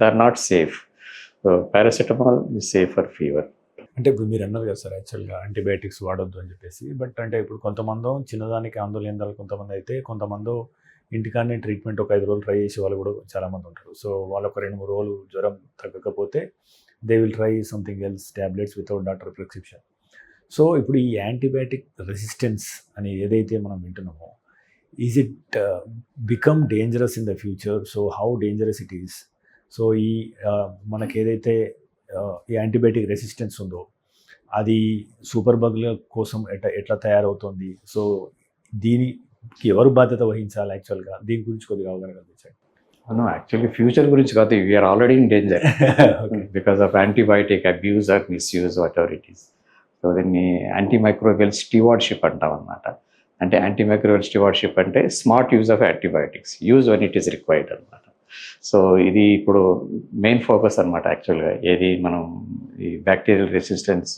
they are not safe. Paracetamol is safe for fever. అంటే ఇప్పుడు మీరు అన్నారు కదా సార్, యాక్చువల్గా యాంటీబయాటిక్స్ వాడొద్దు అని చెప్పేసి. బట్ అంటే ఇప్పుడు కొంతమంది చిన్నదానికి ఆందోళన, కొంతమంది అయితే కొంతమంది ఇంటికాడనే ట్రీట్మెంట్ ఒక 5 రోజులు ట్రై చేసే వాళ్ళు కూడా చాలామంది ఉంటారు. సో వాళ్ళు ఒక 2-3 రోజులు జ్వరం తగ్గకపోతే they will try something else, tablets without doctor prescription. So ఇప్పుడు ఈ యాంటీబయాటిక్ రెసిస్టెన్స్ అని ఏదైతే మనం వింటున్నామో, is it become dangerous in the future? So how dangerous it is? So ఈ మనకి ఏదైతే ఈ యాంటీబయాటిక్ రెసిస్టెన్స్ ఉందో అది సూపర్ బగ్ల కోసం ఎట్లా తయారవుతుంది? సో దీనికి ఎవరు బాధ్యత వహించాలి? యాక్చువల్గా దీని గురించి కొద్దిగా అవగాహన కల్పించండి. అవును, యాక్చువల్లీ ఫ్యూచర్ గురించి కాదు, we are already in danger because of antibiotic abuse or misuse whatever it is. So దీన్ని యాంటీమైక్రోబియల్ స్టీవార్డ్షిప్ అంటాం అన్నమాట. అంటే యాంటీమైక్రోబియల్ స్టీవార్డ్షిప్ అంటే smart use of antibiotics, use when it is required అనమాట. సో ఇది ఇప్పుడు మెయిన్ ఫోకస్ అనమాట. యాక్చువల్గా ఏది మనం ఈ బ్యాక్టీరియల్ రెసిస్టెన్స్,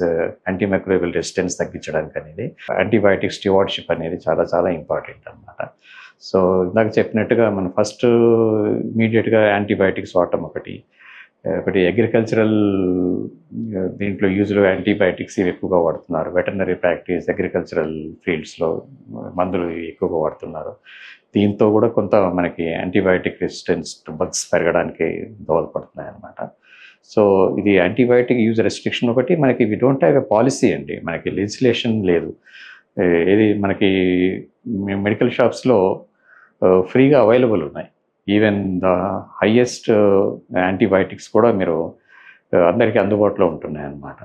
యాంటీమైక్రోబియల్ రెసిస్టెన్స్ తగ్గించడానికి అనేది యాంటీబయాటిక్ స్టీవార్డ్షిప్ అనేది చాలా చాలా ఇంపార్టెంట్ అనమాట. సో ఇందాక చెప్పినట్టుగా మనం ఫస్ట్ ఇమీడియట్గా యాంటీబయాటిక్స్ వాడటం ఒకటి అగ్రికల్చరల్ దీంట్లో యూజ్లో యాంటీబయాటిక్స్ ఇవి ఎక్కువగా వాడుతున్నారు. వెటర్నరీ ప్రాక్టీస్, అగ్రికల్చరల్ ఫీల్డ్స్లో మందులు ఎక్కువగా వాడుతున్నారు. దీంతో కూడా కొంత మనకి యాంటీబయాటిక్ రెసిస్టెన్స్ బగ్స్ పెరగడానికి దోహదపడుతున్నాయి అన్నమాట. సో ఇది యాంటీబయాటిక్ యూజ్ రెస్ట్రిక్షన్ ఒకటి. మనకి we don't have a policy అండి, మనకి లెజిస్లేషన్ లేదు. ఇది మనకి మెడికల్ షాప్స్లో ఫ్రీగా అవైలబుల్ ఉన్నాయి. ఈవెన్ ద హైయెస్ట్ యాంటీబయాటిక్స్ కూడా మీరు అందరికీ అందుబాటులో ఉంటున్నాయి అన్నమాట.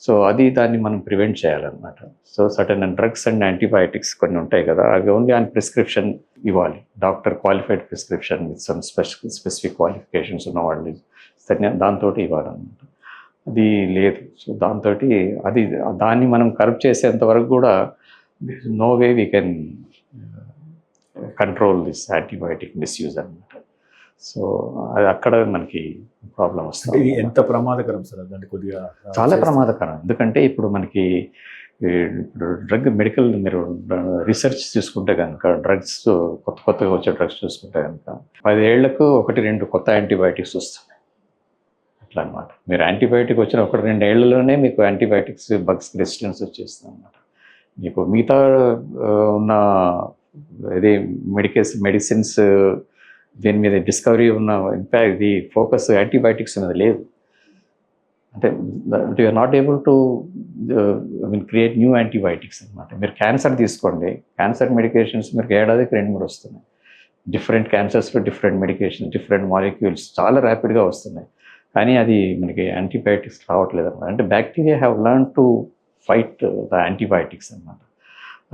సో దాన్ని మనం ప్రివెంట్ చేయాలన్నమాట. So certain drugs and antibiotics కొన్ని ఉంటాయి కదా, అవి ఓన్లీ ఆన్ ప్రిస్క్రిప్షన్ ఇవ్వాలి. Doctor qualified prescription with some specific qualifications ఉన్న వాళ్ళు దాంతో ఇవ్వాలన్నమాట. అది లేదు. సో దాన్ని మనం కరెక్ట్ చేసేంత వరకు కూడా no way we can control this antibiotic misuse అనమాట. సో అది అక్కడ మనకి ప్రాబ్లం వస్తుంది. ఇది ఎంత ప్రమాదకరం సార్? అంటే కొద్దిగా చాలా ప్రమాదకరం. ఎందుకంటే ఇప్పుడు మనకి మెడికల్ మీరు రీసెర్చ్ చూసుకుంటే కనుక, డ్రగ్స్ కొత్తగా వచ్చే డ్రగ్స్ చూసుకుంటే కనుక 10 ఏళ్లకు 1-2 కొత్త యాంటీబయాటిక్స్ వస్తున్నాయి. అట్లా అనమాట. మీరు యాంటీబయాటిక్ వచ్చిన 1-2 ఏళ్లలోనే మీకు యాంటీబయాటిక్స్ బగ్స్ రెసిస్టెన్స్ వచ్చేస్తుంది అనమాట. మీకు మిగతా ఉన్న ఇది మెడిసిన్స్ దీని మీద డిస్కవరీ ఉన్న ఇంపాక్ట్, ది ఫోకస్ యాంటీబయాటిక్స్ మీద లేదు. అంటే you are not able to create new antibiotics అనమాట. మీరు క్యాన్సర్ తీసుకోండి, క్యాన్సర్ మెడికేషన్స్ మీకు ఏడాదికి 2-3 వస్తున్నాయి. డిఫరెంట్ క్యాన్సర్స్లో డిఫరెంట్ మెడికేషన్స్, డిఫరెంట్ మాలిక్యూల్స్ చాలా ర్యాపిడ్గా వస్తున్నాయి. కానీ అది మనకి యాంటీబయాటిక్స్ రావట్లేదు అనమాట. అంటే bacteria have learn to fight the antibiotics అనమాట.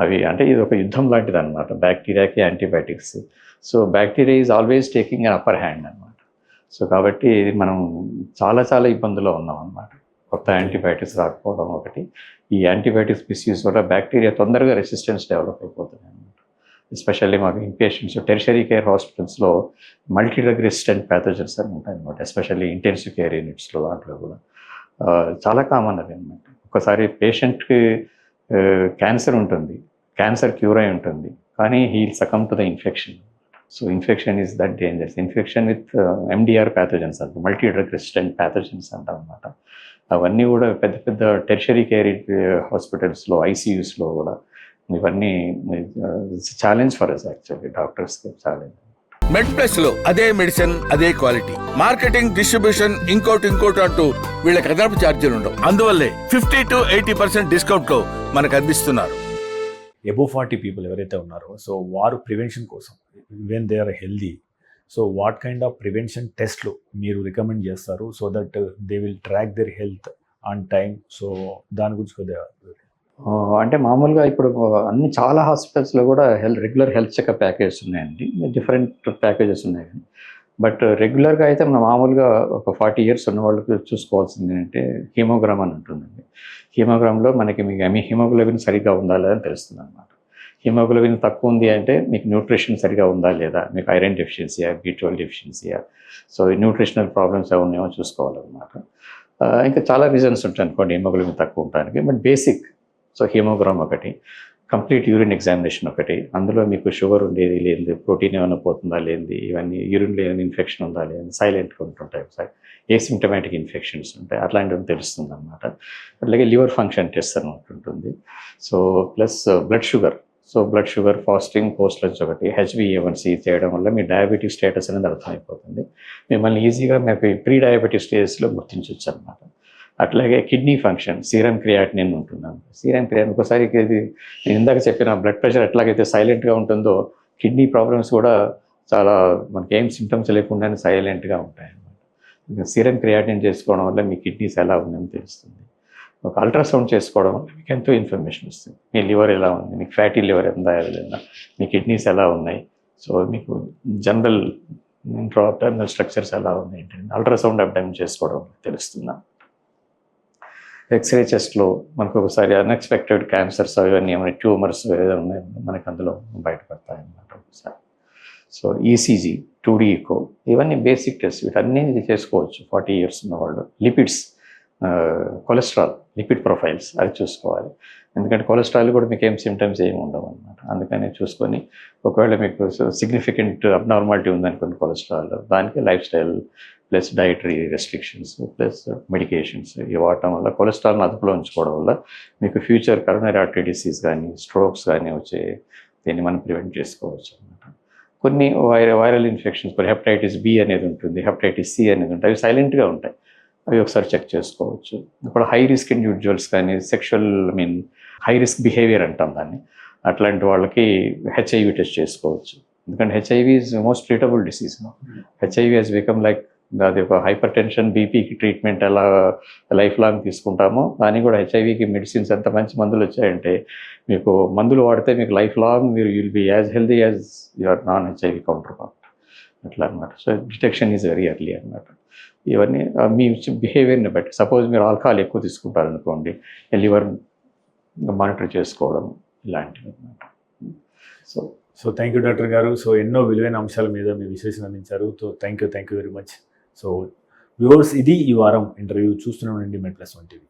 అవి అంటే ఇది ఒక యుద్ధం లాంటిది అనమాట, బ్యాక్టీరియాకి antibiotics. So bacteria is always taking an upper hand అనమాట. సో కాబట్టి మనం చాలా చాలా ఇబ్బందుల్లో ఉన్నాం అనమాట. కొత్త యాంటీబయాటిక్స్ రాకపోవడం ఒకటి, ఈ యాంటీబయాటిక్స్ మిస్యూజ్ వల్ల బ్యాక్టీరియా తొందరగా రెసిస్టెన్స్ డెవలప్ అయిపోతుంది అనమాట. ఎస్పెషల్లీ మాకు ఇన్పేషెంట్స్ టెర్షరీ కేర్ హాస్పిటల్స్లో మల్టీ డ్రగ్ రెసిస్టెంట్ ప్యాథోజన్స్ అని ఉంటాయి అనమాట. ఎస్పెషల్లీ ఇంటెన్సివ్ కేర్ యూనిట్స్లో దాంట్లో కూడా చాలా కామన్ అది అనమాట. ఒకసారి పేషెంట్కి క్యాన్సర్ ఉంటుంది, క్యాన్సర్ క్యూర్ అయి ఉంటుంది, కానీ he succumb to the infection. So infection is that dangers. Infection with MDR pathogens అంటారు, మల్టీ డ్రగ్ రెసిస్టెంట్ ప్యాథోజన్స్ అంటాం అనమాట. అవన్నీ కూడా పెద్ద పెద్ద టెర్షరీ కేర్ హాస్పిటల్స్లో, ICUస్లో కూడా ఇవన్నీ ఛాలెంజ్ ఫర్ అస్ యాక్చువల్లీ, డాక్టర్స్కి ఛాలెంజ్. మెడ్ ప్లస్ లో అదే మెడిసిన్ అదే క్వాలిటీ, మార్కెటింగ్, డిస్ట్రిబ్యూషన్, ఇంకోటి అంటూ వీళ్ళకి అదనపు ఛార్జీలు ఉండవు. అందువల్లే 50 to 80% డిస్కౌంట్ లో మనకు అందిస్తున్నారు. అబోవ్ 40 పీపుల్ ఎవరైతే ఉన్నారో సో వారు ప్రివెన్షన్ కోసం when they are healthy, so what kind of prevention టెస్ట్లు మీరు రికమెండ్ చేస్తారు so that they will track their health on time? So దాని గురించి కొద్దిగా అంటే మామూలుగా ఇప్పుడు అన్ని చాలా హాస్పిటల్స్లో కూడా రెగ్యులర్ హెల్త్ చెకప్ ప్యాకేజెస్ ఉన్నాయండి. డిఫరెంట్ ప్యాకేజెస్ ఉన్నాయి. బట్ రెగ్యులర్గా అయితే మనం మామూలుగా ఒక 40 years ఉన్న వాళ్ళకి చూసుకోవాల్సింది ఏంటంటే హీమోగ్రామ్ అని ఉంటుందండి. హీమోగ్రామ్లో మీకు హీమోగ్లోబిన్ సరిగ్గా ఉందా లేదా అని తెలుస్తుంది అనమాట. హీమోగ్లోబిన్ తక్కువ ఉంది అంటే మీకు న్యూట్రిషన్ సరిగా ఉందా లేదా, మీకు ఐరన్ డెఫిషియన్సీయా, B12 డెఫిషియన్సీయా, సో న్యూట్రిషనల్ ప్రాబ్లమ్స్ ఏమన్నాయో చూసుకోవాలన్నమాట. ఇంకా చాలా రీజన్స్ ఉంటాయి అనుకోండి హీమోగ్లోబిన్ తక్కువ ఉండడానికి. బట్ బేసిక్ సో హీమోగ్రామ్ ఒకటి, కంప్లీట్ యూరిన్ ఎగ్జామినేషన్ ఒకటి, అందులో మీకు షుగర్ ఉండేది లేదు, ప్రోటీన్ ఏమైనా పోతుందా లేనిది, ఇవన్నీ యూరిన్లో ఏమైనా ఇన్ఫెక్షన్ ఉందా లేదు, సైలెంట్గా ఉంటుంటాయి, ఒకసారి ఏసిమ్టమాటిక్ ఇన్ఫెక్షన్స్ ఉంటాయి, అట్లాంటివి తెలుస్తుంది అనమాట. అట్లాగే లివర్ ఫంక్షన్ టెస్ట్ అని ఉంటుంది. So plus blood sugar, so blood sugar fasting, post lunch ఒకటి, HbA1c చేయడం వల్ల మీ డయాబెటిక్ స్టేటస్ అనేది అర్థమైపోతుంది. మిమ్మల్ని ఈజీగా మీకు ప్రీ డయాబెటిక్ స్టేజ్లో గుర్తించవచ్చు అనమాట. అట్లాగే కిడ్నీ ఫంక్షన్, సీరం క్రియాటినిన్ ఉంటుందండి. సీరం క్రియాటిన్ ఒకసారి ఇది నేను ఇందాక చెప్పిన బ్లడ్ ప్రెషర్ ఎట్లాగైతే సైలెంట్గా ఉంటుందో కిడ్నీ ప్రాబ్లమ్స్ కూడా చాలా మనకి ఏం సిమ్టమ్స్ లేకుండానే సైలెంట్గా ఉంటాయి అన్నమాట. సీరం క్రియాటినిన్ చేసుకోవడం వల్ల మీ కిడ్నీస్ ఎలా ఉందని తెలుస్తుంది. ఒక అల్ట్రాసౌండ్ చేసుకోవడం వల్ల మీకు ఎంతో ఇన్ఫర్మేషన్ వస్తుంది. మీ లివర్ ఎలా ఉంది, మీకు ఫ్యాటీ లివర్ ఉందా లేదా, మీ కిడ్నీస్ ఎలా ఉన్నాయి, సో మీకు జనరల్ ఇంట్రాటర్నల్ స్ట్రక్చర్స్ ఎలా ఉన్నాయి ఏంటంటే అల్ట్రాసౌండ్ అబ్డామిన్ చేసుకోవడం తెలుస్తుంది. ఎక్స్రే చెస్ట్లో మనకు ఒకసారి అన్ఎక్స్పెక్టెడ్ క్యాన్సర్స్ అవన్నీ ఏమైనా ట్యూమర్స్ ఏదైనా ఉన్నాయి మనకు అందులో బయటపడతాయి అన్నమాట ఒకసారి. సో ECG, 2D echo, ఇవన్నీ బేసిక్ టెస్ట్, వీటన్నీ చేసుకోవచ్చు 40 years ఉన్నవాళ్ళు. లిపిడ్స్, కొలెస్ట్రాల్, లిపిడ్ ప్రొఫైల్స్ అది చూసుకోవాలి. ఎందుకంటే కొలెస్ట్రాల్ కూడా మీకు ఏం సిమ్టమ్స్ ఏమి ఉండవు అనమాట. అందుకని చూసుకొని ఒకవేళ మీకు సిగ్నిఫికెంట్ అబ్నార్మాలిటీ ఉందనుకోండి కొలెస్ట్రాల్, దానికి life style plus dietary restrictions plus medications ఇవి వాడటం వల్ల కొలెస్ట్రాల్ని అదుపులో ఉంచుకోవడం వల్ల మీకు ఫ్యూచర్ కరోనరీ ఆర్టరీ డిసీజ్ కానీ స్ట్రోక్స్ కానీ వచ్చే దీన్ని మనం ప్రివెంట్ చేసుకోవచ్చు అనమాట. కొన్ని వైరల్ ఇన్ఫెక్షన్స్, కొన్ని హెపటైటిస్ B అనేది ఉంటుంది, హెపటైటిస్ C అనేది ఉంటుంది, అవి సైలెంట్గా ఉంటాయి, అవి ఒకసారి చెక్ చేసుకోవచ్చు. ఇప్పుడు హై రిస్క్ ఇండివిజువల్స్ కానీ సెక్షువల్ హై రిస్క్ బిహేవియర్ అంటాం దాన్ని, అట్లాంటి వాళ్ళకి HIV టెస్ట్ చేసుకోవచ్చు. ఎందుకంటే HIV is most treatable disease. HIV has become like అది ఒక హైపర్ టెన్షన్, బీపీకి ట్రీట్మెంట్ ఎలా లైఫ్ లాంగ్ తీసుకుంటామో దాన్ని కూడా HIVకి మెడిసిన్స్ ఎంత మంచి మందులు వచ్చాయంటే మీకు మందులు వాడితే మీకు లైఫ్ లాంగ్ మీరు will be as healthy as your non-HIV counter part అట్లా అనమాట. So detection is very early అనమాట. ఇవన్నీ మీ బిహేవియర్ని బట్టి, సపోజ్ మీరు ఆల్కహాల్ ఎక్కువ తీసుకుంటారనుకోండి, లివర్ మానిటర్ చేసుకోవడం ఇలాంటివి అనమాట. సో థ్యాంక్ యూ డాక్టర్ గారు. సో ఎన్నో విలువైన అంశాల మీద మీ విశ్లేషణ అందించారు. So thank you very much. So viewers, ఇది ఈ వారం ఇంటర్వ్యూ. చూస్తూనే ఉండండి మెడ్ ప్లస్ 1 TV.